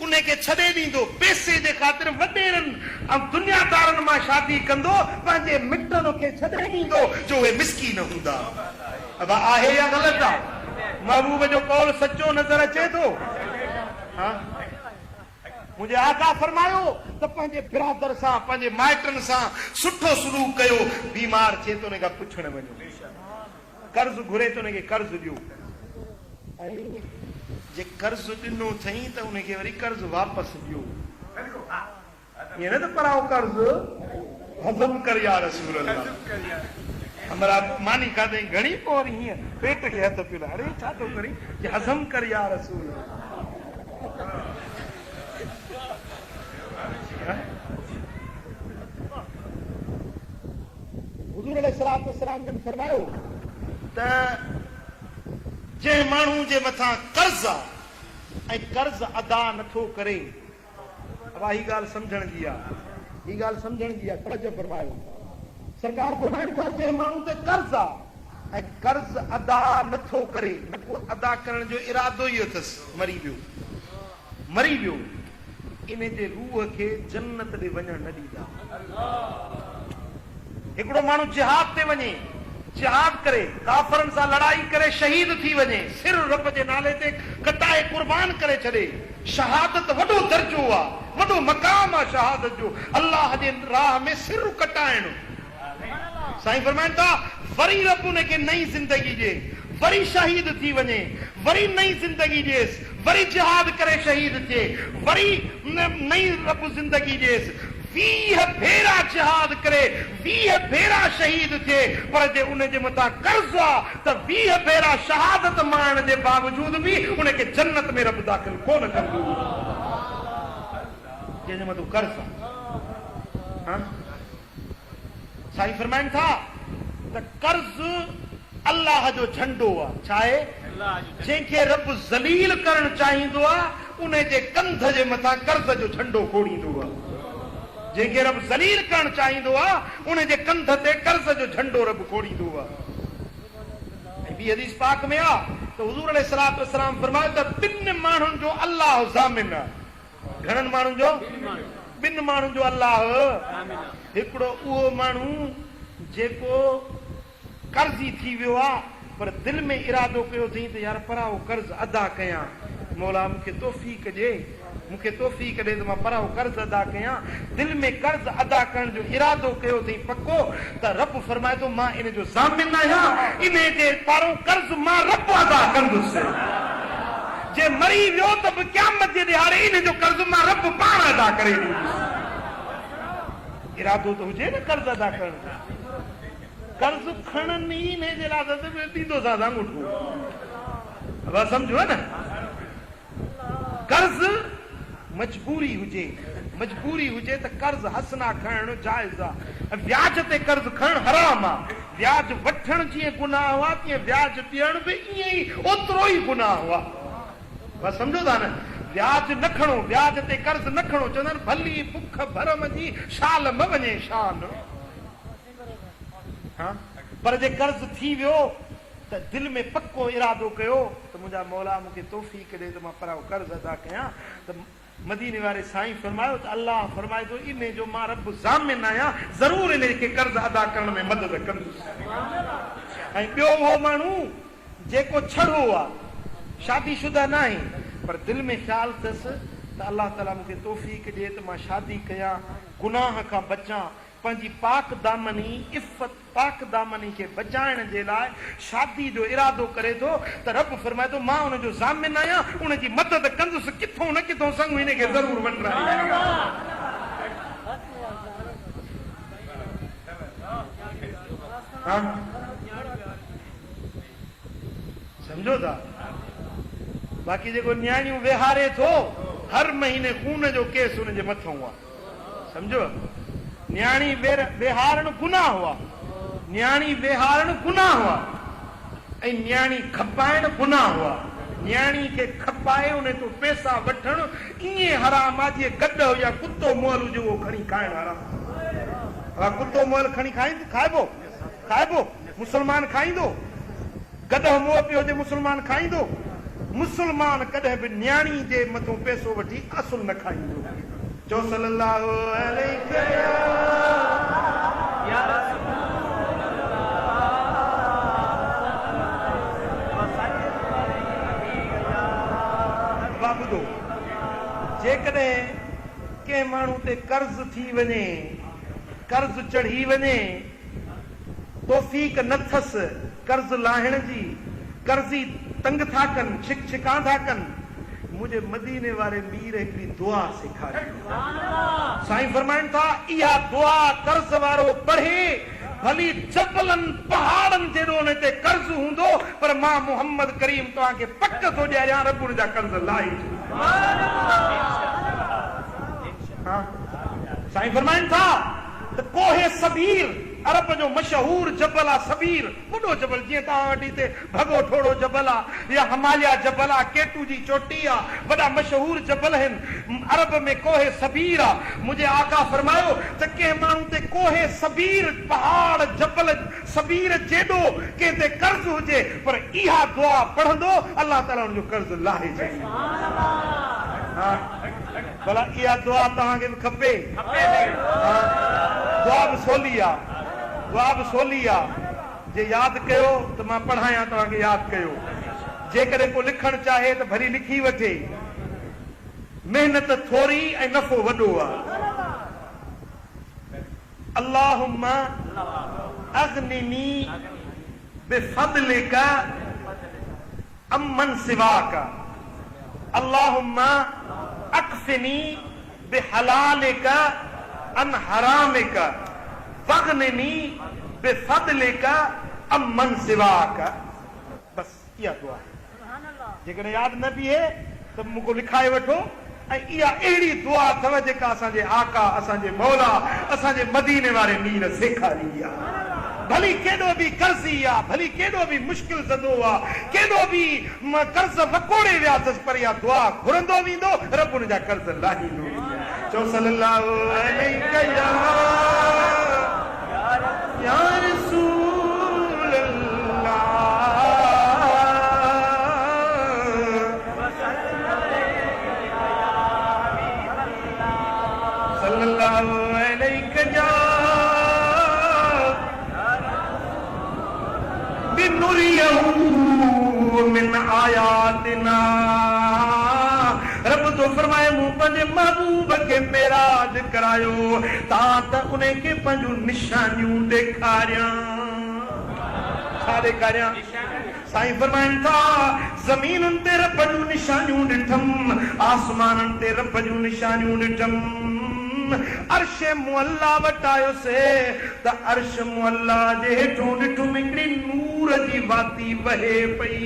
उन खे छॾे ॾींदो पैसे जे ख़ातिर वॾेरनि ऐं दुनियादारनि मां शादी कंदो पंहिंजे मिटनि खे छॾे ॾींदो जो उहे मिसकीन हूंदा अब आहे या ग़लति आहे महबूब जो कौल सच्चो नज़र अचे थो मुंहिंजे आका फरमायो त पंहिंजे बिरादर सां पंहिंजे माइटनि सां सुठो सलूक कयो बीमार थिए त उन खां पुछण वञो कर्ज़ घुरे त उनखे कर्ज़ ॾियो जे कर्ज़ ॾिनो अथई त उनखे वरी कर्ज़ वापसि ॾियो ईअं न त पराओ कर्ज़ हज़म कर या रसूल अल्लाह हमरा मानी खाधई घणी पोइ हीअं पेट खे हथ पियो अरे छा थो करी हज़म कर या रसूल हुज़ूर अलैहिस्सलातु वस्सलाम जन फरमायो त जंहिं माण्हू जे मथां कर्ज़ आहे ऐं कर्ज़ अदा नथो करे अब ही ॻाल्हि सम्झण जी आहे तवजो फरमायो सरकार फरमाइनि था जंहिं माण्हू ते कर्ज़ आहे ऐं कर्ज़ अदा नथो करे अदा करण जो इरादो ई अथसि मरी वियो इन जे रूह खे जन्नत ॾे वञण न ॾींदा हिकिड़ो माण्हू जिहाद ते वञे जिहाद करे काफ़रनि सां लड़ाई करे शहीद थी वञे सिर रब जे नाले ते कटाए कुर्बान करे छॾे शहादत वॾो दर्जो आहे वॾो मक़ाम आहे शहादत जो अल्लाह जे राह में सिर कटाइणु साईं फरमाइनि था वरी रब उनखे नई ज़िंदगी ॾे वरी शहीद थी वञे वरी नई ज़िंदगी ॾेसि वरी जिहाद करे शहीद थिए वरी नई रब ज़िंदगी ॾेसि 20 भेरा जिहाद करे 20 भेरा शहीद थिए पर जे उन जे मथां कर्ज़ आहे त 20 भेरा शहादत मारण जे बावजूद बि उनखे जन्नत में रब दाख़िल कोन कंदो जंहिंजे मथां कर्ज़ आहे साईं फरमाइनि था त कर्ज़ अल्लाह जो झंडो आहे। छा आहे? जंहिंखे रब ज़लील करणु चाहींदो आहे उन जे कंध जे मथां कर्ज़ जो झंडो खोड़ींदो आहे। जंहिंखे रब ज़लील करणु चाहींदो आहे उन जे कंध ते कर्ज़ जो झंडो रब खोड़ींदो आहे। ऐं ॿी हदीस पाक में आहे त हुज़ूर अलैहिस्सलातु वस्सलाम फरमायो त ॿिनि माण्हुनि जो अल्लाह ज़ामिन आहे। घणनि माण्हुनि जो? ॿिनि माण्हुनि जो अल्लाह। हिकिड़ो उहो माण्हू जेको कर्ज़ी थी वियो आहे पर दिलि में इरादो कयो अथई त यार पराओ कर्ज़ अदा कयां, मौला मूंखे तौफ़ीक़ ॾे, मूंखे तौफ़ीक़ ॾे त मां पराओ कर्ज़ अदा कयां। दिलि में कर्ज़ अदा करण जो इरादो कयो अथई पको त रब फरमाए थो मां इन जो ज़ामिन आहियां, इन जे पारो कर्ज़ मां रब अदा कंदुसि। जे मरी वियो त बि क़यामत जे ॾियारे इन जो कर्ज़ मां रब पाण अदा करे ॾींदुसि। इरादो त हुजे न कर्ज़ अदा करण जो। कर्ज़ खणनि ई इन जे लाइ ॾींदो सां अंगूठो। अब सम्झो न, कर्ज़ मजबूरी हुजे त कर्ज़ हसना खणणु जाइज़ आहे। व्याज ते कर्ज़ खणणु हराम आहे। व्याज वठणु जीअं गुनाह आहे तीअं व्याज ॾियणु बि ईअं ई ओतिरो ई गुनाह आहे। बस सम्झो था न, व्याज न खणो, व्याज ते कर्ज़ न खणो। चवंदा आहिनि भली बुख भरम जी शाल न वञे शान। पर जे कर्ज़ थी वियो त दिलि में पक्को इरादो कयो त मुंहिंजा मौला मूंखे तौफ़ीक़ ॾे त मां पराओ कर्ज़ अदा कयां, त मदीने वारे साईं फरमायो त अल्लाह फरमाए थो इन जो मां रब ज़ामिन आहियां, ज़रूर इन खे कर्ज़ अदा करण में मदद कंदुसि। ऐं ॿियो उहो माण्हू जेको छड़ो आहे, शादीशुदा न आहे, पर दिलि में ख़्यालु अथसि त अल्लाह ताला मूंखे तौफ़ीक़ ॾे त मां शादी कयां, गुनाह खां बचां, पंहिंजी पाक दामनी इफ़त पाक दामनी खे बचाइण जे लाइ शादी जो इरादो करे थो त रब फरमाए थो मां उन जो ज़ामिन आहियां, उन जी मदद कंदुसि। किथों न किथों संग हिन खे ज़रूर वंडराईंदुसि। समझो था? बाक़ी जेको न्याणियूं विहारे थो हर महीने खून जो केस हुनजे मथां हुआ। समझो, न्याणी विहारण गुनाह हुआ, न्याणी विहारण गुनाह हुआ ऐं न्याणी खपाइण गुनाह हुआ। न्याणी खे खपाए उन तो पैसा वठण ईअं हराम आहे जीअं गॾ या कुतो मुअल हुजे उहो खणी खाइण हराम। कुतो मुअल खणी खाइबो? मुस्लमान खाईंदो? गॾ मुंहुं पियो हुजे मुस्लमान खाईंदो? मुस्लमान कॾहिं बि न्याणी जे मथां पैसो वठी असुल न खाईंदो। चो सल्लल्लाहु अलैहि या ॿुधो, जेकॾहिं कंहिं माण्हू ते कर्ज़ थी वञे, कर्ज़ चढ़ी वञे, तौफ़ीक़ न अथसि कर्ज़ लाहिण जी, कर्ज़ी तंग था कनि, छिका था कनि, मुझे मदीने वारे मीर हिकिड़ी दुआ सेखारी। साईं फरमाइनि था इहा दुआ कर्ज़ वारो पढ़े भली जबलनि पहाड़नि जेॾो हुन ते कर्ज़ हूंदो पर मां मोहम्मद करीम तव्हांखे पक थो ॾियारियां रब जा कर्ज़ लाहे। साईं फरमाइनि था त कोहे सबीर अरब जो मशहूर जबल आहे। सबीर वॾो जबल, जीअं तव्हां वटि हिते भगो ठोड़ो जबल आहे या हिमालया जबल आहे, केटू जी चोटी आहे, वॾा मशहूर जबल आहिनि। अरब में कोहे सबीर आहे। मुंहिंजे आका फरमायो त कंहिं माण्हू ते कोहे सबीर पहाड़ जबल सबीर जेॾो कंहिं ते कर्ज़ हुजे पर इहा दुआ पढ़ंदो अल्लाह ताला हुनजो कर्ज़ लाहे छॾींदो। भला इहा दुआ तव्हांखे बि खपे? दुआ बि सवली आहे, दुआ बि सवली आहे। जे यादि कयो त मां पढ़ायां, तव्हांखे यादि कयो। जेकॾहिं को लिखणु चाहे त भली लिखी वठे। महिनत थोरी ऐं नफ़ो वॾो आहे। अल्लाहुम्मा अग़निनी बिफ़ज़लिका अम्मन सिवाका, अल्लाहुम्मा अक्फ़िनी बिहलालिका अन हरामिका वग़निनी बिफ़ज़लिका अम्मन सिवाका। बस इहा दुआ आहे। जेकॾहिं यादि न बीहे त मूंखे लिखाए वठो। ऐं इहा अहिड़ी दुआ अथव जेका असांजे आका, असांजे मौला, असांजे मदीने वारे मीर सेखारी आहे। भली केॾो बि कर्ज़ी आहे, भली केॾो बि मुश्किल ज़दो आहे, केॾो बि कर्ज़ वकोड़े वियासि, पर इहा दुआ घुरंदो वेंदो, रब हुन जा कर्ज़ लाहींदो। चओ सल्लल्लाहु अलैहि या रसूल अल्लाह, सल्लल्लाहु अलैहि बिनुरियहु मिन आयातिना। रब तो फरमाए मूं पंहिंजे महबूब खे मेराज करायो ता त उन खे पंहिंजूं निशानियूं ॾेखारियां। छा ॾेखारियां? साईं फरमाइनि था ज़मीनुनि ते रब जूं निशानियूं ॾिठमि, आसमाननि ते रब जूं निशानियूं ॾिठमि। अर्श मुअल्ला वटि आयोसीं त अर्श मुअल्ला जे हेठों ॾिठुमि हिकिड़ी नूर जी वाती वहे पई।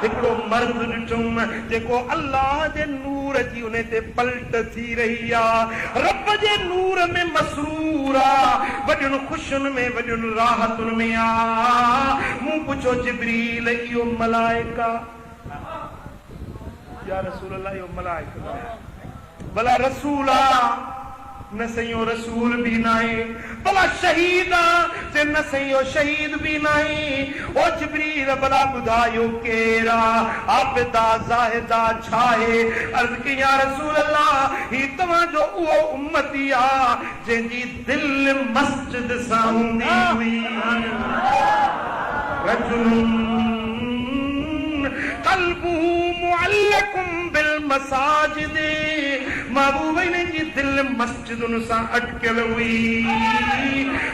हिकिड़ो मर्द ॾिठुमि जेको अल्लाह जे नूर जी उन ते पलट थी रही आहे, रब जे नूर में मसरूर आहे, वॾियुनि ख़ुशियुनि में वॾियुनि राहतुनि में आहे। मूं पुछो जिब्रील इहो मलाइका? या रसूल अल्लाह इहो मलाइका भला रसूल आहे? न सईं रसूल भी नाहे। भला शहीद आहे? न सईं शहीद भी नाहे। ओ जिब्रील भला ॿुधायो केरा आबिदा ज़ाहिदा छा आहे? अर्ज़ कई या रसूल अल्लाह ही तव्हांजो उहो उम्मती आहे जंहिंजी दिलि मस्जिद सां हूंदी हुई। रजुलुन क़ल्बुहु मुअल्लकुम बिल मसाजिद, महबूब जी दिल मस्जिदुनि सां अटकियल हुई।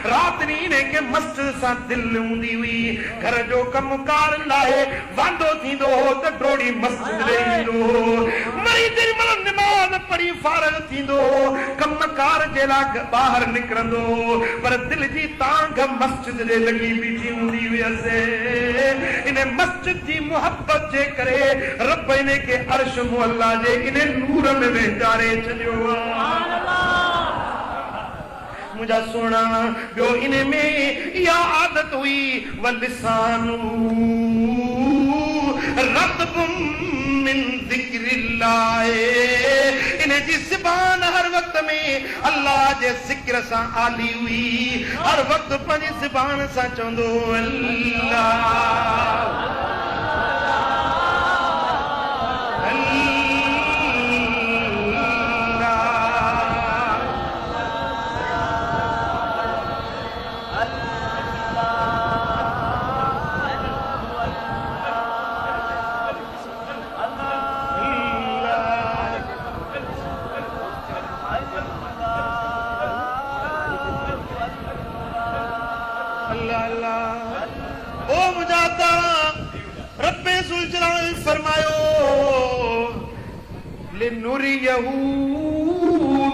रात ॾींहुं के मस्जिद सां दिल हूंदी हुई। घर जो कमकार लाहे वांदो थींदो हो त डोड़ी मस्जिद ॾे ईंदो हो। मरी दिल मन नमाज़ पढ़ी फारग थींदो हो, कमकार जे लाइ ॿाहिरि निकिरंदो हो, पर दिल जी तांघ मस्जिद ॾे लॻी बीठी हूंदी हुयसि। इन मस्जिद जी मुहबत जे करे रब इन खे अर्श मुअल्ला जे इन नूर में वेचारे छॾियो। मुंहिंजा सोना ॿियो इन में इहा आदत हुई वलिसानु रतबुम मिन ज़िक्रिल्लाह, इन जी ज़बान हर वक्त में अल्लाह जे ज़िक्र सां आली हुई। हर वक्त पंहिंजी ज़बान सां चवंदो अल्लाह फरमायो लिनुरियहु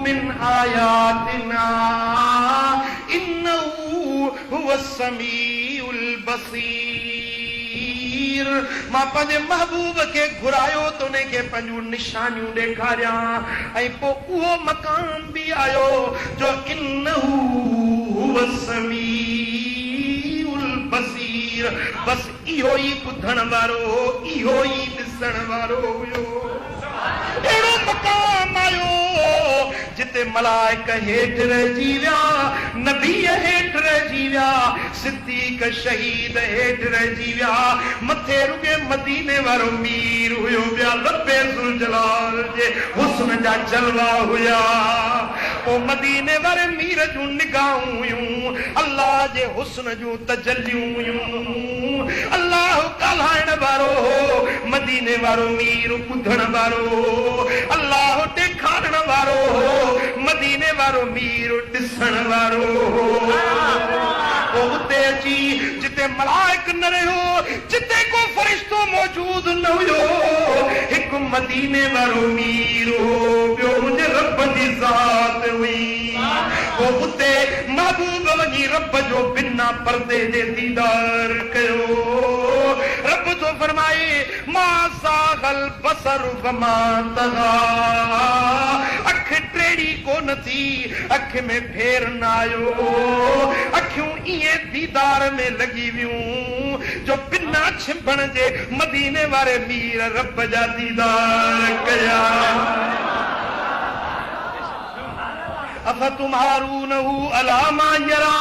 मिन आयातिना इन्नहु हुवस समीउल बसीर। मां पंहिंजे महबूब खे घुरायो त उन खे पंहिंजूं निशानियूं ॾेखारियां, ऐं पोइ उहो मकाम बि आयो जो इन्नहु हुवस समीउल बसीर। बस इहो ई ॿुधण वारो, इहो ई ॾिसण वारो हुयो। अहिड़ो मकाम आयो जिते मलाइक हेठि रहिजी विया, नबी हेठि रहिजी विया, सिद्दीक़ शहीद हेठि रहिजी विया। मथे रुगे मदीने वारो मीर हुयो ॿिया रब्बे ज़ुल जलाल जे हुस्न जा जलवा हुया। ओ मदीने वारे मीर जूं निगाहूं हुयूं, अल्लाह जे हुस्न जूं तजल्लियूं हुयूं। अल्लाह ॻाल्हाइण वारो हो, मदीने वारो मीर ॿुधण वारो हो। अल्लाह ॾेखारण वारो हो, मदीने वारो मीर ॾिसण वारो हो। उते अची जिते मलाइक न रहियो, जिते को फरिश्तो मौजूद न हुयो, हिकु मदीने वारो मीर हो, ॿियो मुंहिंजे रब जी ज़ात हुई। उते महबूब वञी रब जो बिना पर्दे जे दीदार कयो। रब तो फरमाए मा सागल बसर वमा तगा, अख टे अड़ी को नथी अख में फेर न आयो अखियूं इए दीदार में लगी वियूं जो बिना छिंभण जे मदीने वारे मीर रब जा दीदार कया अफतुमारूनहु अला मा यरा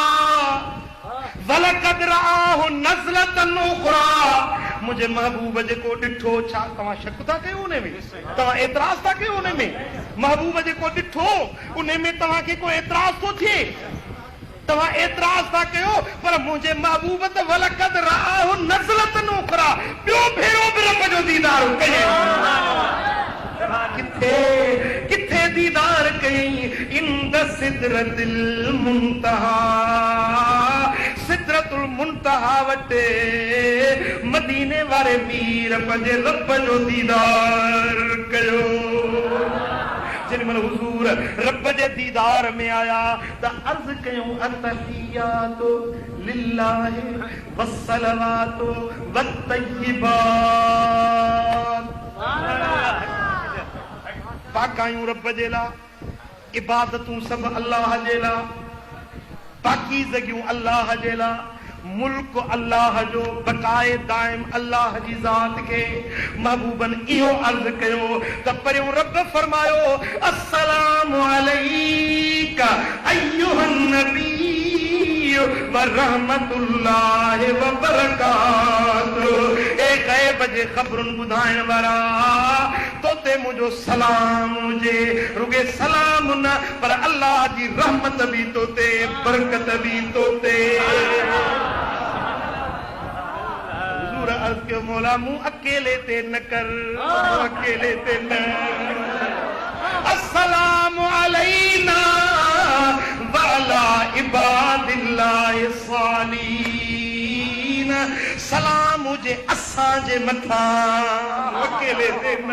वलकद रआहु नज़लतन उखरा मुझे महबूब जेको ॾिठो छा तव्हां शक था कयो उन में तव्हां एतराज़ था कयो उन में महबूब जेको ॾिठो उन में तव्हांखे को एतराज़ थो थिए तव्हां एतराज़ था कयो पर मुंहिंजे महबूब त वलकद रआहु नज़लतन उखरा ॿियो भेरो बि रब जो दीदार कई किथे किथे दीदार कई इंद सिदरतिल मुंतहा सिदरतुल मुंतहा वटे मदीने वारे मीर पंहिंजे रब जो दीदार कयो जेॾीमहिल हुज़ूर रब जे दीदार में आया त अर्ज़ कयूं अतहियातु लिल्लाहि वस्सलवातु वत्तय्यिबात पाकायूं रब जे लाइ इबादतूं सभु अल्लाह जे लाइ पाकीज़गियूं अल्लाह जे लाइ मुल्क अल्लाह जो बकाए दाइम अल्लाह जी ज़ात खे महबूबन इहो अर्ज़ कयो त परियों रब फरमायो अस्सलामु अलैका अय्युहन नबी व रहमतुल्लाहि व बरकातुहू ए ग़ैब जे ख़बरुन ॿुधाइण वारा तोते मुंहिंजो सलाम हुजे रुगे सलाम न पर अल्लाह जी रहमत बि तोते बरकत बि तोते हुज़ूर अर्ज़ कयो मौला मूं अकेले ते न कर अकेले ते न अस्सलामु अलैना व अला इबादिल्लाहि सालिहीन सलाम हुजे असां जे मथां अकेले ते न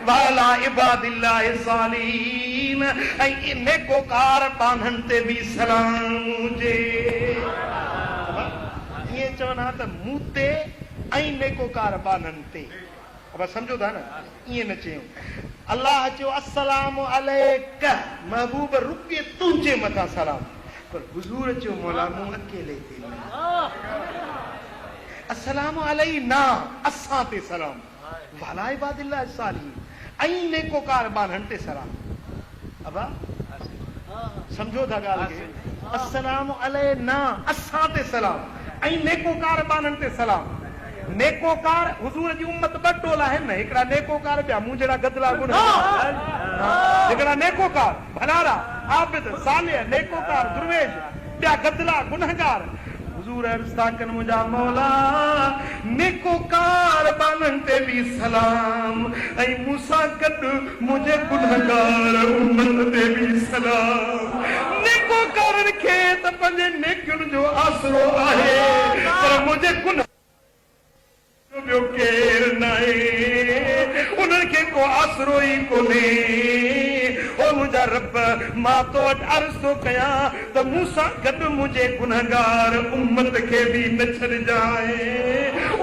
वाला इबादिल्लाहि सालिहीन ऐं नेकोकार बांधन ते भी सलाम हुजे ये चवना त मूं ते ऐं नेकोकार बांधन ते अब समझो था न ये न चयूं अल्लाह चयो अस्सलामु अलैक महबूब रुके तुंहिंजे मथां सलाम पर हुज़ूर चयो मौला मूं अकेले ते अस्सलामु अलैना असां ते सलाम वाला इबादिल्लाहि सालिहीन ऐं नेकोकार बांधन ते सलाम अब समझो था ॻाल्हि खे अस्सलामु अलैना असां ते सलाम ऐं नेकोकार बांधन ते सलाम नेकोकार हुज़ूर जी उम्मत ॿ टोला आहिनि न हिकिड़ा नेकोकार ॿिया मूं जहिड़ा गदला गुनहगार हिकिड़ा नेकोकार भलारा आबिद सालिह नेकोकार दुर्वेश ॿिया गदला गुनहगार हुज़ूर अर्ज़ था कनि मुंहिंजा मौला नेकोकार बाननि ते बि सलाम ऐं मूंसां गॾु मुंहिंजे गुनहगार उम्मत ते बि सलाम नेकोकारनि खे त पंहिंजे नेकियुनि जो आसरो आहे पर मुंहिंजे गुनाह ॿियो केरु नाहे उन्हनि खे को आसरो ई कोन्हे ओ मुंहिंजा रब मां तो वटि अर्ज़ थो कयां त मूंसां गॾु मुंहिंजे गुनहगार उम्मत खे बि न छॾिजांइ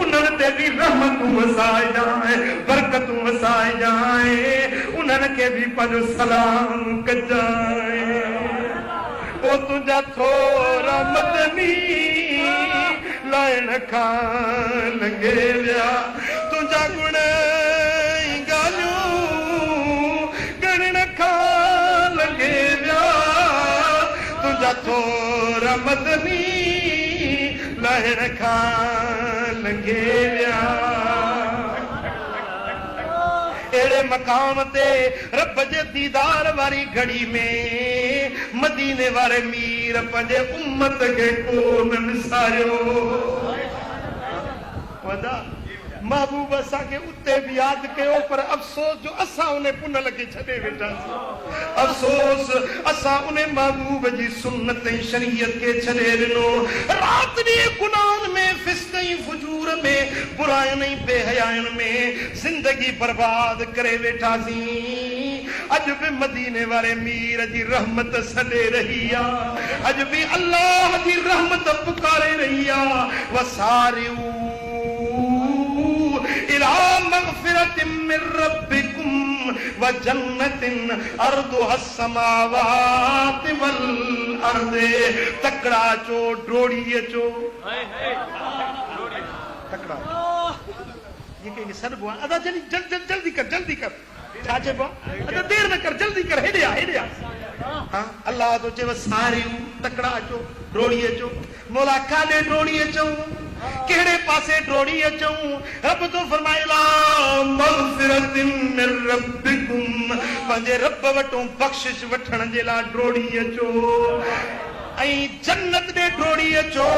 उन्हनि ते बि रहमतूं वसाइजांइ बरकतूं वसाइजांइ उन्हनि खे बि पंहिंजो सलाम कजांइ ओ तुंहिंजा थोरा मदनी लाइण खां लंघे विया तुंहिंजा गुण ॻाल्हियूं ॻणण खां लंघे विया तुंहिंजा थोरा मदनी लाइण खां लंघे विया अहिड़े मक़ाम ते रब जे दीदार वारी घड़ी में मदीने वारे मीर पंहिंजे उम्मत खे कोन विसारियो वदा महबूब असांखे उते बि यादि कयो पर अफ़सोस जो असां उन पुनल खे छॾे वेठासीं अफ़सोस असां उन महबूब जी सुन्नत ऐं शरीयत खे छॾे ॾिनो राति ॾींहुं गुनाहनि में फिस्क ऐं फुजूर में बुराइयुनि ऐं बेहयायुनि में ज़िंदगी बर्बाद करे वेठासीं अॼु बि मदीने वारे मीर जी रहमत सॾे रही आहे अॼु बि अल्लाह जी रहमत पुकारे रही आहे वसारियूं इला मग़फ़िरतिन मिन रब्बिकुम व जन्नतिन अर्दुहा समावाति वल अर्द। तकड़ा चो ड्रोड़ी चो तकड़ा ये के सरबो अदा जल्दी कर छा चइबो अदा देर न कर जल्दी कर हेॾे आ हाँ अल्लाह तो चए सारियूं तकड़ा अचो ड्रोड़ी अचो मौला काॾे ड्रोड़ी अचूं कहिड़े पासे ड्रोड़ी अचूं रब तो फरमाइला मग़फ़िरतिन मिन रब्बिकुम पंहिंजे रब वटों बख़्शिश वठण जे लाइ ड्रोड़ी अचो ऐं जन्नत ॾे ड्रोड़ी अचो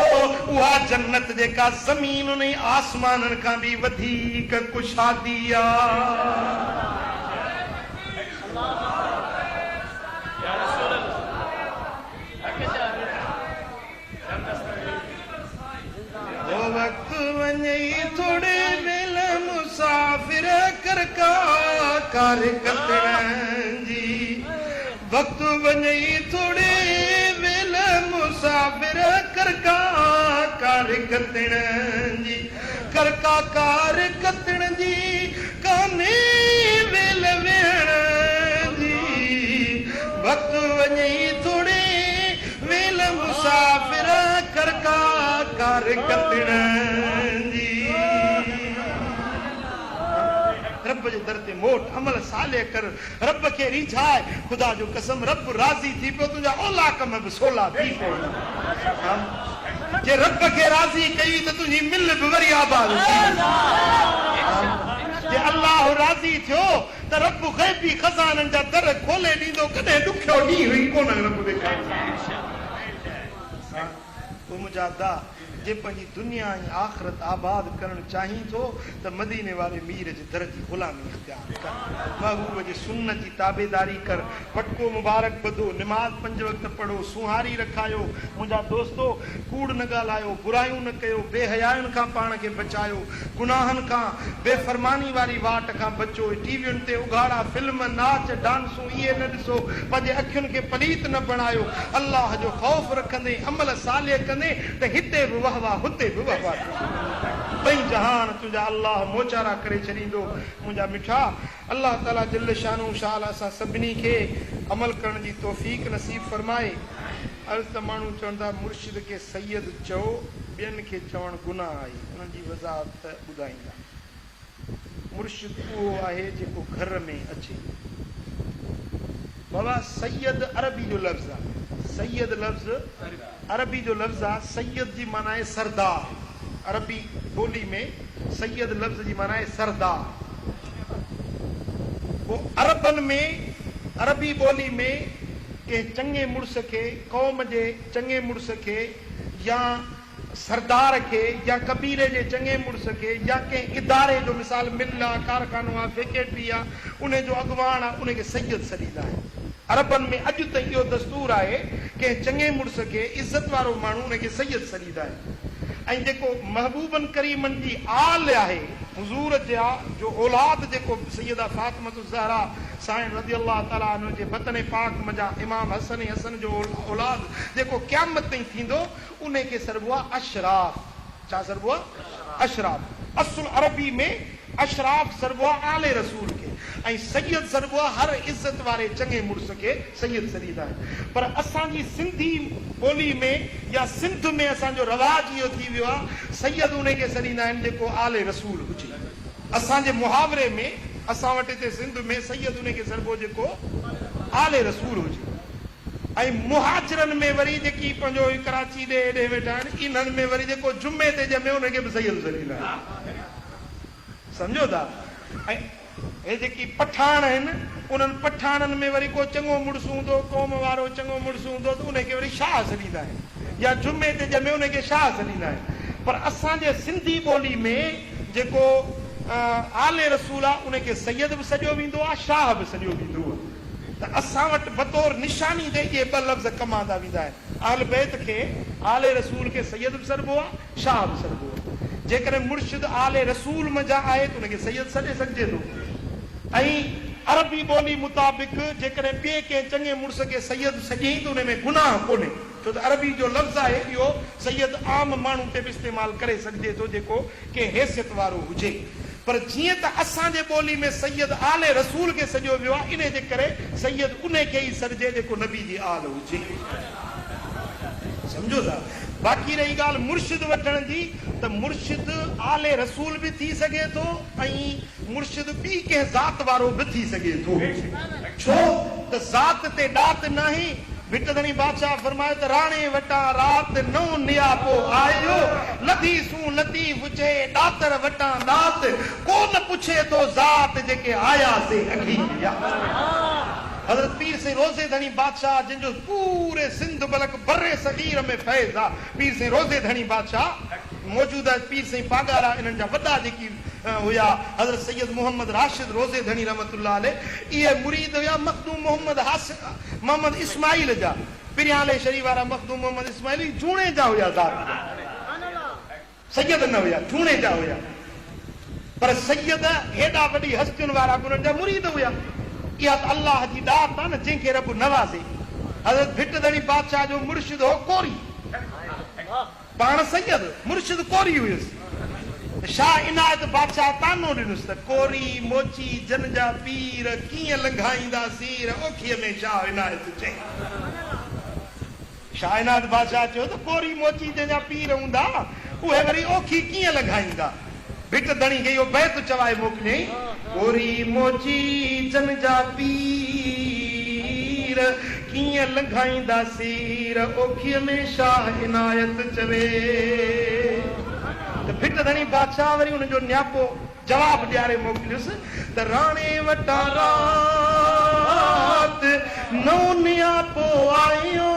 उहा जन्नत जेका ज़मीन ऐं आसमाननि खां बि वधीक कुशादी आहे। वक्त वञे थोड़े वेल मुसाफ़िर कर कार कतण जी वक्त वञे थोड़े वेल मुसाफ़िर कर कार कतण जी कर कार कतण जी काने वेल वेहण जी वक्त वञे थोड़े वेल मुसाफ़िर कर कार कतण जी रब जे दर ते मोट अमल साले कर रब खे रिझाए खुदा जो कसम रब राज़ी थी पियो तुंहिंजा ओला कम बि सोला थी पियो जे रब खे राज़ी कई त तुंहिंजी मिल बि वरी आबाद थी जे अल्लाह राज़ी थियो त रब ग़ैबी खज़ाननि जा दर खोले ॾींदो कॾहिं ॾुखियो ॾींहुं हुई कोन रब ॾेखारे तो मुझा दा जे पंहिंजी दुनिया ऐं आख़िरत आबाद करणु चाहीं थो त मदीने वारे मीर जे दर जी ग़ुलामी इख्तियार कर महबूब जी सुन्नत जी ताबेदारी कर पटको मुबारक ॿधो निमाज़ 5 वक़्त पढ़ो सुहारी रखायो मुंहिंजा दोस्तो कूड़ न ॻाल्हायो बुरायूं न कयो बेहयायुनि खां पाण खे बचायो गुनाहनि खां बेफ़रमानी वारी वाट खां बचो टीवियुनि ते उघाड़ा फिल्म नाच डांसूं इहे न ॾिसो पंहिंजे अखियुनि खे पलीत न बणायो अल्लाह जो ख़ौफ़ रखंदे अमल साले कंदे त हिते बि वहवा हुते बि वहवा ॿई जहान तुंहिंजा अल्लाह मोचारा करे छॾींदो मुंहिंजा मिठा अल्लाह ताला जल शानो शाल असां सभिनी खे अमल करण जी तौफ़ीक़ नसीब फरमाए। अर्ज़ त माण्हू चवंदा मुर्शिद खे सैयद चओ ॿियनि खे चवणु गुनाह आहे उन्हनि जी वज़ाहत ॿुधाईंदा मुर्शिद उहो आहे जेको घर में अचे बाबा सैयद अरबी जो लफ़्ज़ आहे सैयद लफ़्ज़ अरबी जो लफ़्ज़ आहे सैयद जी माना आहे सरदार अरबी ॿोली में सैयद लफ़्ज़ जी माना आहे सरदार वो अरबन में अरबी ॿोली में के चङे मुड़ुस खे क़ौम जे चङे मुड़ुस खे या सरदार खे या कबीले जे चङे मुड़ुस खे या कंहिं इदारे जो मिसाल मिल आहे कारखानो आहे फैक्ट्री आहे उन जो अॻुवाण आहे उनखे सैयद सॾींदा आहिनि अरबन में अॼु त इहो दस्तूर आहे कंहिं चङे मुड़ुस खे इज़त वारो माण्हू उनखे सैयद सॾींदा आहिनि ऐं जेको महबूबन करीमन जी आल आहे हुज़ूर जा जो औलाद जेको सैयदा फातिमा ज़हरा साईं रज़ी अल्लाह ताला अन्हु जे बतन पाक मजा इमाम हसन जो औलाद जेको क़यामत ताईं थींदो उनखे सरबो आहे अशराफ छा सरबो आहे अशराफ असुल अरबी में अशराफ सरबो आहे आले रसूल खे ऐं सैयद सरबो आहे हर इज़त वारे चङे मुड़ुस खे सैयद सॾींदा आहिनि पर असांजी सिंधी ॿोली में या सिंध में असांजो रवाज इहो थी वियो आहे सैयद उनखे सॾींदा आहिनि जेको आले रसूल हुजे असांजे मुहावरे में असां वटि हिते सिंध में सैयद उनखे सरबो जेको आले रसूल हुजे ऐं मुहाजिरनि में वरी जेकी पंहिंजो कराची ॾे हेॾे वेठा आहिनि इन्हनि में वरी जेको जुमे ते ॼमे उनखे बि सैयद सॾींदा आहिनि सम्झो था ऐं हे जेकी पठान आहिनि उन्हनि पठाननि में वरी को चङो मुड़ुसु हूंदो क़ौम वारो चङो मुड़ुसु हूंदो त उनखे वरी शाह सॾींदा आहिनि या जुमे ते ॼमे उनखे शाह सॾींदा आहिनि पर असांजे सिंधी ॿोली में जेको आले रसूल आहे उनखे सैयद बि सॼो वेंदो आहे शाह बि सॼो वेंदो आहे त असां वटि बतौर निशानी ते इहे ॿ लफ़्ज़ कमांदा वेंदा आहिनि आल बैत खे आले रसूल खे सैयद बि सॾिबो आहे शाह बि सॾिबो आहे जेकॾहिं मुर्शिद आले रसूल मज़ा आहे त उनखे सैयद सॾे सघिजे थो ऐं अरबी ॿोली मुताबिक़ जेकॾहिं ॿिए कंहिं चङे मुड़ुस खे सैयद सॼई त उन में गुनाह कोन्हे छो त अरबी जो लफ़्ज़ आहे इहो सैयद आम माण्हू ते बि इस्तेमालु करे सघिजे थो जेको कंहिं हैसियत वारो हुजे पर जीअं त असांजे ॿोली में सैयद आले रसूल खे सॼो वियो आहे, इन जे करे सैयद उन खे ई सॾिजे जेको नबी जी आल हुजे। सम्झो था। बाक़ी रही ॻाल्हि मुर्शिद वठण जी, त मुर्शिद आले रसूल बि थी सघे थो ऐं मुर्शिद ॿी कंहिं ज़ात वारो बि थी सघे थो। छो त ज़ात ते ॾात नाहे। भिटधणी बादशाह फरमाए त राणे वटा रात नौ नियापो आयो, लधीसूं लतीफ चे ॾातर वटा ॾात, कोन पुछे तो ज़ात जेके आया से अखीया। हज़रत पीर से रोज़े धनी बादशाह जिनजो पूरे सिंध बलक बर्रे सगीर में फैज़ आ, पीर से रोज़े धनी बादशाह मौजूदा पीर से पागारा इन्हनि जा वॾा जेकी हुया हज़रत सैयद मोहम्मद राशिद रोज़े धनी रहमतुल्लाह अलैह, इहे मुरीद हुया मखदूम मोहम्मद इस्माइल जा। पिरियाले शरीफ वारा मखदूम मोहम्मद इस्माइल जूणे जा हुया, सैयद न हुया, जूणे जा हुया। पर सैयद हेॾा वॾी हस्तियुनि वारा उन्हनि जा मुरीद हुया। इहा त अल्लाह जी ॾात आहे न, जंहिंखे रब नवाज़े। हज़रत भिटधणी बादशाह जो मुर्शिद हो कोरी, पाण सैयद मुर्शिद कोरी हुयुसि। शाह इनायत बादशाह तानो ॾिनुसि त कोरी मोची जन जा पीर कीअं लंघाईंदा सीर, ओखीअ में शाह इनायत चई। शाह इनायत बादशाह चयो त कोरी मोची जंहिंजा पीर हूंदा उहे वरी ओखी कीअं लंघाईंदा। भिटधणी खे इहो बैत चवाए मोकिलियईं, कोरी मोची जन जा पीर कीअं लंघाईंदा सीर, ओखीअ में शाह इनायत चवे। त भिटधणी बादशाह वरी हुनजो न्यापो जवाब ॾियारे मोकिलियुसि त राणे वटा रात नौ न्यापो आयो,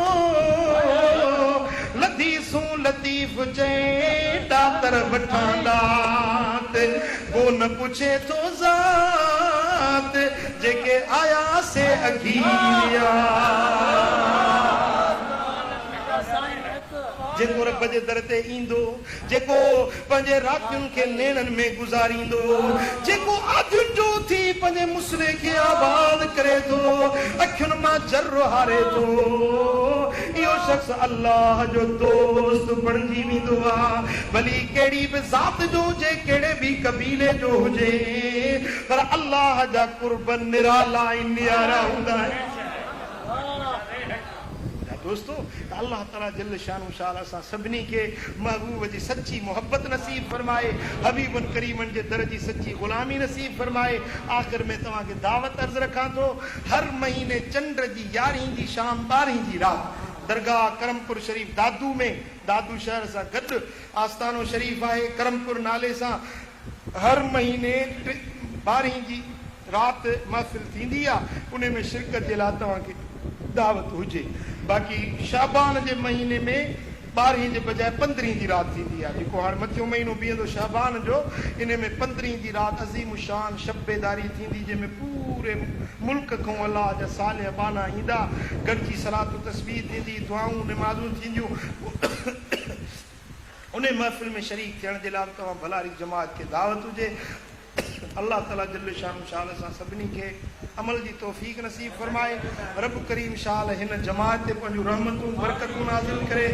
लधीसूं लतीफ चए ॾातर वठां ॾात, को न पुछे तो ज़ात जेके आया से अखीया। जेको रब जे दर ते ईंदो, जेको पंहिंजे रातियुनि खे नेणनि में गुज़ारींदो, जेको आदियुनि जो थी पंहिंजे मुसले खे आबाद करे थो, अखियुनि मां जर्र हारे थो, इहो शख़्स अल्लाह जो दोस्त बणिजी वेंदो आहे। भली कहिड़ी बि ज़ात जो हुजे, कहिड़े बि कबीले जो हुजे, पर अल्लाह जा कुर्ब निराला ऐं नियारा हूंदा आहिनि। दोस्तों, अल्लाह ताला जल्ल शानु शाल असां सभिनी खे महबूब जी सच्ची मोहब्बत नसीब फरमाए, हबीबन करीमन जे दर जी सच्ची गुलामी नसीब फरमाए। आख़िर में तव्हांखे दावत अर्ज़ रखां थो, हर महीने चंड जी 11 जी शाम 12 जी रात दरगाह करमपुर शरीफ दादू में, दादू शहर सां गॾु आस्थानो शरीफ आहे, करमपुर नाले सां हर महीने 12 जी रात महफ़िल थींदी आहे। उन में शिरकत जे लाइ तव्हांखे दावत हुजे। बाक़ी शाबान जे महीने में 12 जे बजाय 15 जी रात थींदी आहे, जेको हाणे मथियो महीनो बीहंदो शाबान जो, इन में 15 जी रात अज़ीम शान शब्बेदारी थींदी, जंहिंमें पूरे मुल्क खां अलाह जा सालिह बाना ईंदा, गॾिजी सलात तस्बीह थींदी, दुआऊं निमाज़ूं थींदियूं। उन महफ़िल में शरीक थियण जे लाइ तव्हां भलारी जमात खे दावत हुजे। अल्लाह ताला जल्ल शान शाल सां सभिनी खे अमल जी तौफ़ीक़ नसीब फरमाए। रब करीम शाल हिन जमात ते पंहिंजूं रहमतूं बरकतूं नाज़िल करे।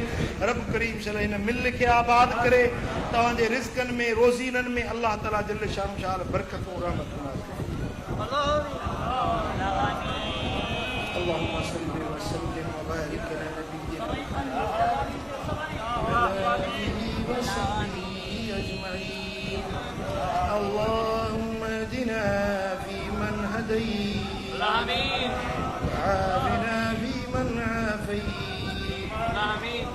रब करीम शाल हिन मिल खे आबाद करे। तव्हांजे रिज़्क़नि में रोज़ीननि में अल्लाह ताला जल्ल शान शाल बरकतूं रहमतूं नाज़िल करे। अल्लाहुम्मा सल्लि व सल्लिम व बारिक अला नबिय्यिना व सल्ली अजमईन। अल्लाहुम्मा हदिना फीमन हदैत वआफिना फीमन आफैत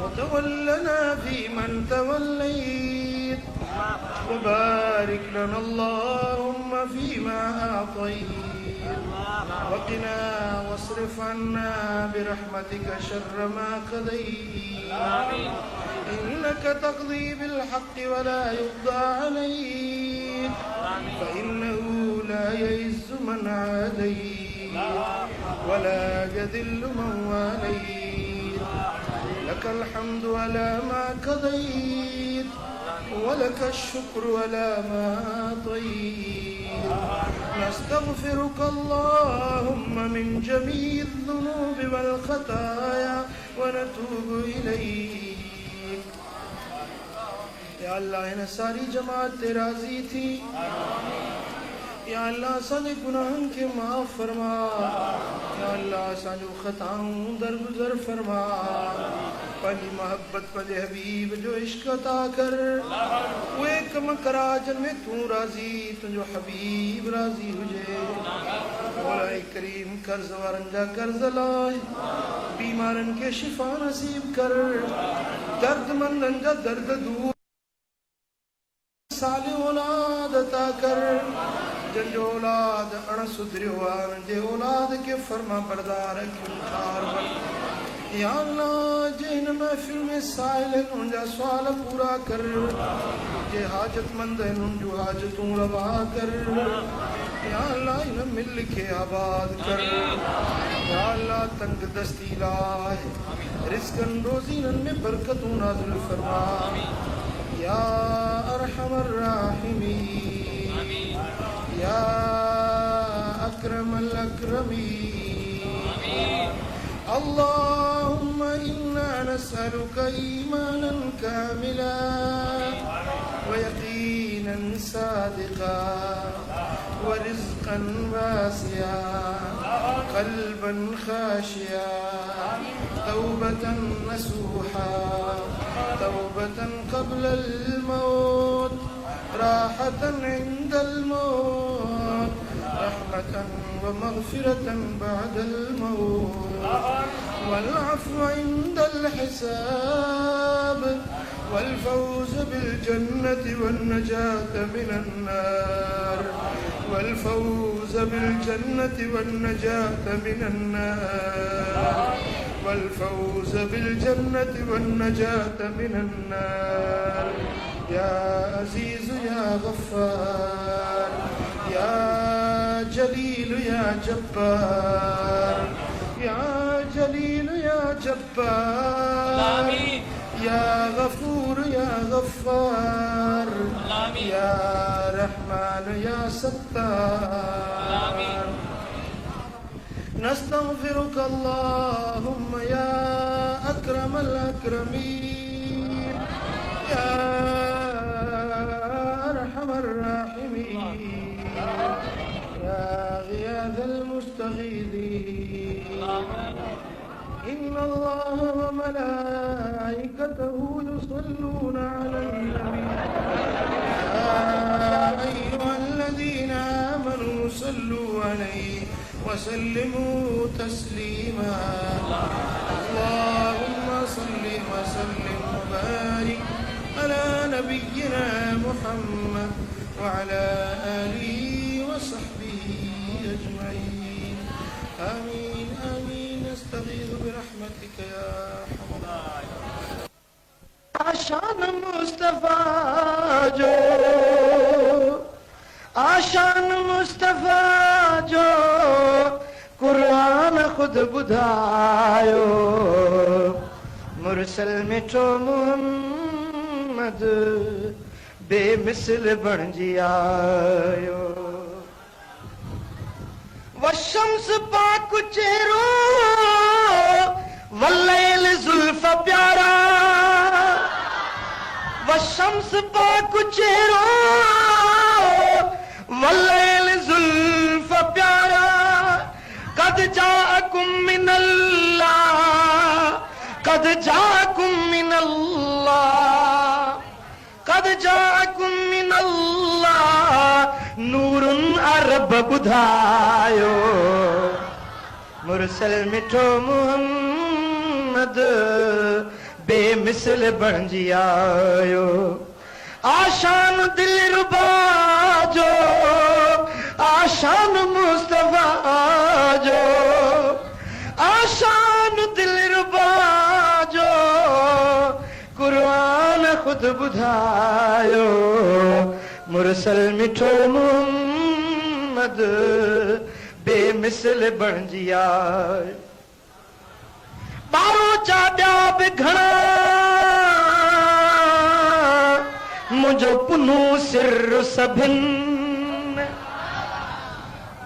वतवल्लना फीमन तवल्लैत वबारिक लना अल्लाहुम्मा फीमा आतैत वक़िना वस्रिफ अन्ना बिरहमतिका शर्र मा क़दैत इन्नका तक़दी बिलहक़्क़ि वला युक़्दा अलैक फ़इन्नहु ला यइज़्ज़ु मन आदैत वला यज़िल्लु मन वालैत लकल हम्दु अला मा क़दैत वलकश शुक्रु अला मा अतैत नस्तग़फिरुका अल्लाहुम्मा मिन जमीइज़ ज़ुनूबि वल ख़ताया व नतूबु इलैक। या अल्लाह इन सारी जमात ते राजी थी। या अल्लाह असांजे गुनाहनि खे माफ़ फरमा। या अल्लाह असांजो ख़ताऊं दरगुज़र फरमा। पंहिंजी मोहब्बत पंहिंजे हबीब जो इश्क अता कर। उहे कम करा जिन में तूं राज़ी तुंहिंजो हबीब राज़ी हुजे। मौला करीम कर्ज़ वारनि जा कर्ज़ लाइ, बीमारनि खे शिफ़ा नसीब कर, दर्दमंदनि जा दर्द दूर, साले औलाद अता कर। जंहिंजो औलाद अण सुधरियो आहे उनजे औलाद खे फर्मा बरदार या अल्लाह जे हिन महफ़िल में साइल आहिनि उनजा सुवाल पूरा कर। जे हाजतमंद आहिनि उन जूं हाजतूं रवा कर। या अल्लाह हिन मिल खे आबाद कर। या अल्लाह तंग दस्ती लाइ रिज़्क़नि रोज़ीननि में बरकतूं नाज़िल फरमा। या अरहमर राहिमीन या अकरमल अकरमीन। अल्लाहुम्मा इन्ना नस्अलुका ईमानन कामिला व यकीनन सादिका व रिज़्क़न वासिया क़ल्बन खाशिया तौबतन नसूहा तौबतन क़ब्लल मौत राहतन इंदल मौत रहमतन व मग़फ़िरतन बअदल मौत वल अफ़्व इंदल हिसाब वल फ़ौज़ बिल जन्नति वन नजात मिनन नार वल फ़ौज़ बिल जन्नति वन नजात मिनन नार वल फ़ौज़ बिल जन्नति वन नजात मिनन नार। या अज़ीज़ या गफ़्फ़ार या जलील या जब्बार या जलील या जब्बार या गफ़ूर या गफ़्फ़ार या रहमान या सत्तार। नस्तग़फ़िरुका अल्लाहुम्मा या अकरमल अकरमीन या अरहमर राहिमीन या गियाथल मुस्तगीथीन। इन्नल्लाह व मलाइकतहु युसल्लूना अलन नबी या अय्युहल्लज़ीना आमनू सल्लू अलैहि व सल्लिमू तस्लीमा। अल्लाहुम्मा सल्लि व सल्लिम व बारिक अला नबिय्यिना मुहम्मद व अला आलिहि व सहबिहि अजमईन। आमीन आमीन। नस्तगीथ बिरहमतिका या अरहमर राहिमीन। आशान मुस्तफा जो आशान मुस्तफा जो कुरान खुद बुधायो मुरसल मिठो मुहम्मद बेमिसल बणजी आयो। वशम्स पाक चेहरो वल्लैल जुल्फ प्यारा वशम्स पाक चेहरो वल्लैल जुल्फ प्यारा कद जाअकुम मिनल्लाह कद जाअकुम मिनल्लाह कद जाअकुम मिनल्लाह नूरुन अरब बुधायो मुरसल मिठो मुहम्मद बेमिसल बणजी आयो। आशान दिलरुबा जो आशान मुस्तफा जो आशान दिलरुबा जो कुरान खुद बुधायो मुरसल मिठो मुहम्मद बेमिसल बणजी आयो। बारो चा ॿिया बि घणा मुंहिंजो पुनू सिर सभिनि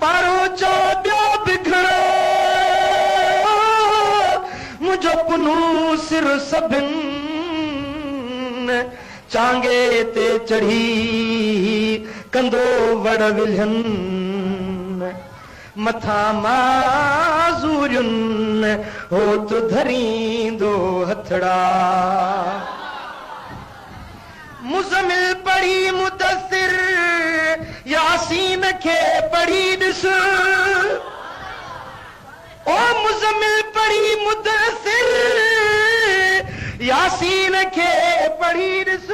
बारो चा ॿिया बि घणा मुंहिंजो पुनू सिर सभिनि चांगे ते चढ़ी कंदो वड़ विलहन मथा माज़ूरियुन हो तो धरींदो हथड़ा मुज़मिल पढ़ी मुदस्सिर यासीन खे पढ़ी ॾिस ओ मुज़मिल पढ़ी मुदस्सिर यासीन खे पढ़ी ॾिस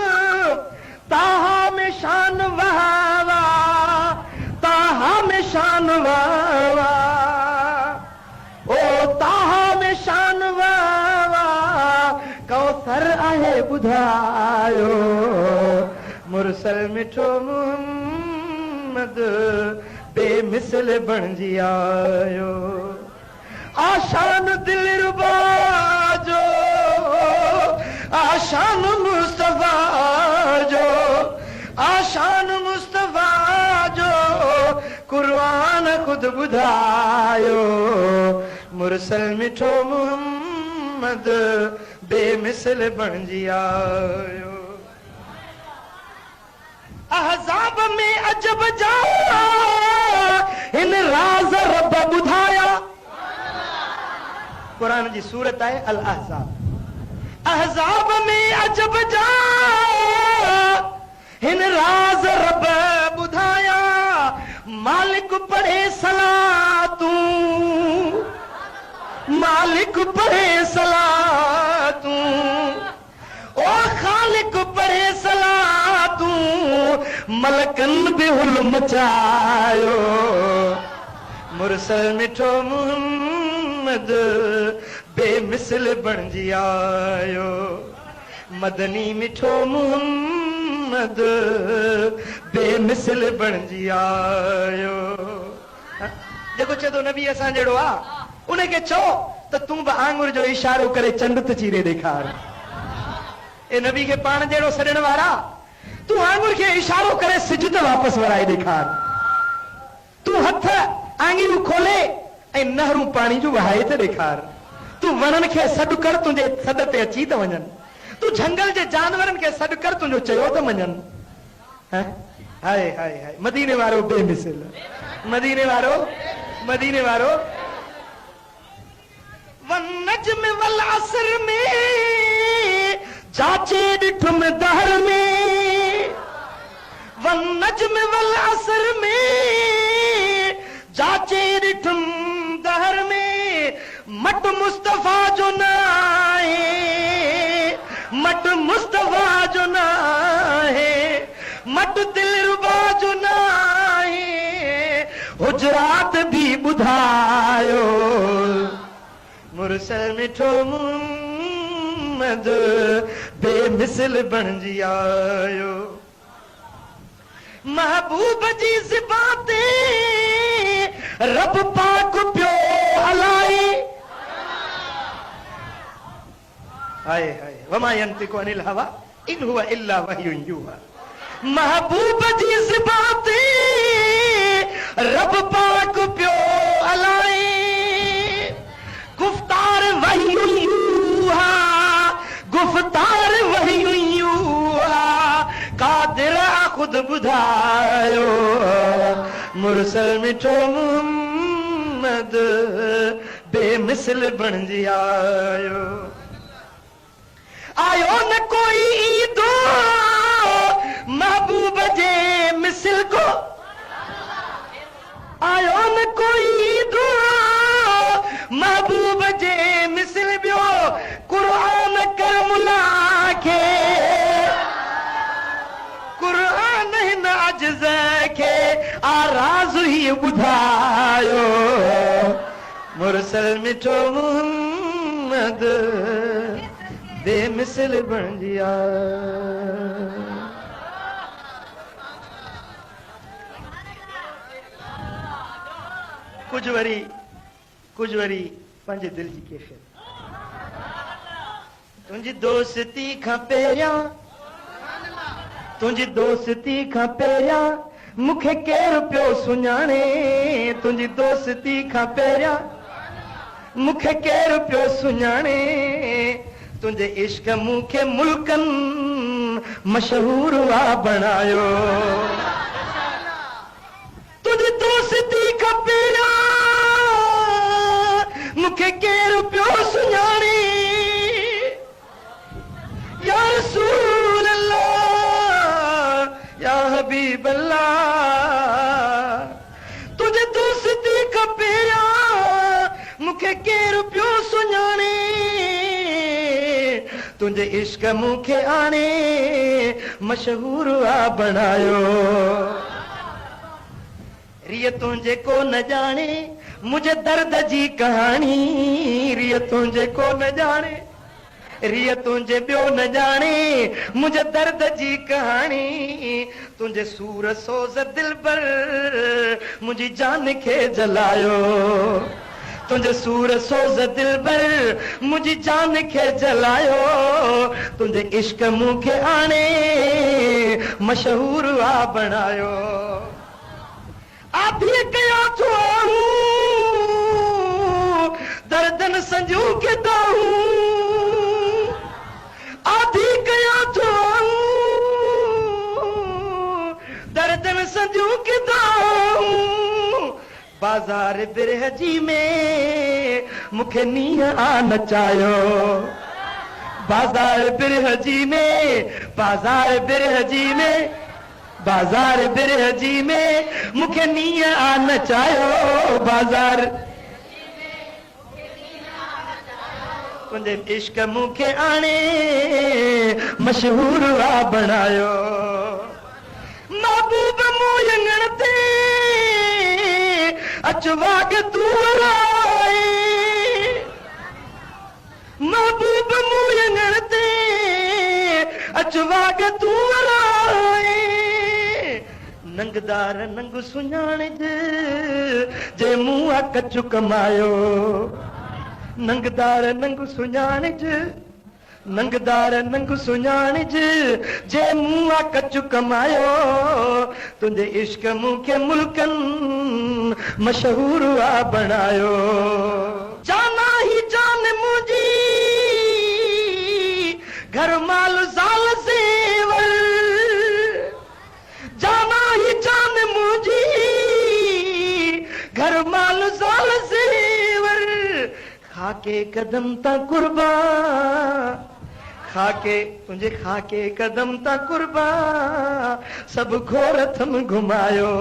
ताहा में शान वावा ताहा में शान वावा ओ ताहा में शान वावा कौसर आहे ॿुधायो मुरसल मिठो मुहम्मद बेमिसल बणजी आयो आशान दिलरुबा जो आशान मुस्तफा जो आशान मुस्तफा जो कुर्बान खुद बुधायो मुरसल मिठो मुहम्मद बेमिसल बणजी आयो अहज़ाब में अजब जा इन राज़ रब बुधाया कुरान जी सूरत है अल अहज़ाब अहज़ाब में अजब जा हिन राज़ रब बुधाया मालिक पढ़े सलातूं मालिक पढ़े सलातूं ओ खालिक पढ़े सलातूं मलकन बेहुल मचायो मुरसल मिठो मुहम्मद बेमिसल बणजी आयो मदनी मिठो मुहम्मद बेमिसल बणजी आयो जेको चए नबी असां जहिड़ो आ उनखे चओ त तूं बि आंगुर जो इशारो करे चंड ते चीरे ॾेखार ए नबी खे पाण जहिड़ो सॾण वारा तूं आंगुर खे इशारो करे सिज ते वापसि वराए ॾेखार तूं हथ आंगुरियूं खोले ऐं नहरूं पाणी जूं वहाए ते ॾेखार तूं वणनि खे सॾु कर तुंहिंजे सॾ ते अची त वञनि तूं झंगल जे जानवरनि खे सॾु कर तुंहिंजो चयो त मञनि हाय हाय हाय मदीने वारो बेमिसल मदीने वारो वन नज्म वल असर में जाचे ॾिठुम दहर में वन नज्म वल असर में जाचे ॾिठुम दहर में मट मुस्तफा जो नाहे मट मुस्तफा जो नाहे मट दिलरुबा जो नाहे हुजरात भी ॿुधायो मुरसल मिठो मुहम्मद बेमिसल बणजी आयो महबूब जी ज़िबां ते रब पाक पियो हलाए हाय हाय वमा यंतिकु अनिल हवा इन हुवा इल्ला वह्युन यूहा महबूब जी ज़िबां ते रब पाक पियो हलाए गुफ्तार वह्युन यूहा गुफ्तार वह्युन यूहा कादिर खुद बुधायो मुरसल मिठो मुहम्मद बेमिसल बणजी आयो आयो न कोई ईदो महबूब जे मिसल को आयो न कोई ईदो महबूब जे मिसल बियो कुरान कर मुला के कुरान हिन अजज़ के आराज़ ही ॿुधायो मुरसल मिठो मुहम्मद बेमिसल बणजी आयो कुछ वरी पंहिंजे दिल जी कैफियत तुंहिंजी दोस्ती खां पहिरियां तुंहिंजी दोस्ती खां पहिरियां मूंखे केरु पियो सुञाणे तुंहिंजी दोस्ती खां पहिरियां मूंखे केरु पियो सुञाणे तुंहिंजे इश्क मूंखे मुल्कनि मशहूर आ बनायो तुझे दोस्ती खपे मुखे केर पियो सुञाणे या रसूल अल्लाह या हबीब अल्लाह तुझे दोस्ती खपे मुखे केर पियो सुञाणे तुझे इश्क मुखे आणे मशहूर आ बनायो रिय तुझे को न जाने मुझे दर्द जी कहानी रिय तुझे को न जाने रिय तुझे बियो न जाने मुझे दर्द जी कहानी तुझे सूर सोज दिल पर मुझी जान खे जलायो तुझे सूर सोज दिल पर मुझी जान खे जलायो तुझे इश्क मुखे आने मशहूर आ बनायो आप ये कया तो दर्दन संजू के दाऊ आधी कया तो दर्दन संजू के दाऊ बाजार बिरहजी में मुखे नीह आ नचायो बाजार बिरहजी में बाजार बिरहजी में बाजार बिरहजी में मुखे नीह आ नचायो बाजार तुझे इश्क मुखे आने मशहूर आ बनायो महबूब मोयंगण ते अचवाग तू राए महबूब मोयंगण ते अचवाग तू राए नंगदार नंग सुञाण जे मुंह कचु कमायो नंगदार नंग सुञाण नंगदार नंग सुञाण जे मुंह कचु कमायो तुझे इश्क मुखे मुल्कन मशहूर आ बनायो जाना ही जान मुझी घर माल साल सेवर जाना ही जान मुझी घर माल साल सेवर खाके कदम ता कुर्बा खाके तुझे खाके कदम ता कुर्बा सब घोर थम घुमायो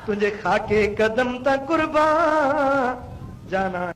तुझे खाके कदम ता कुर्बा जाना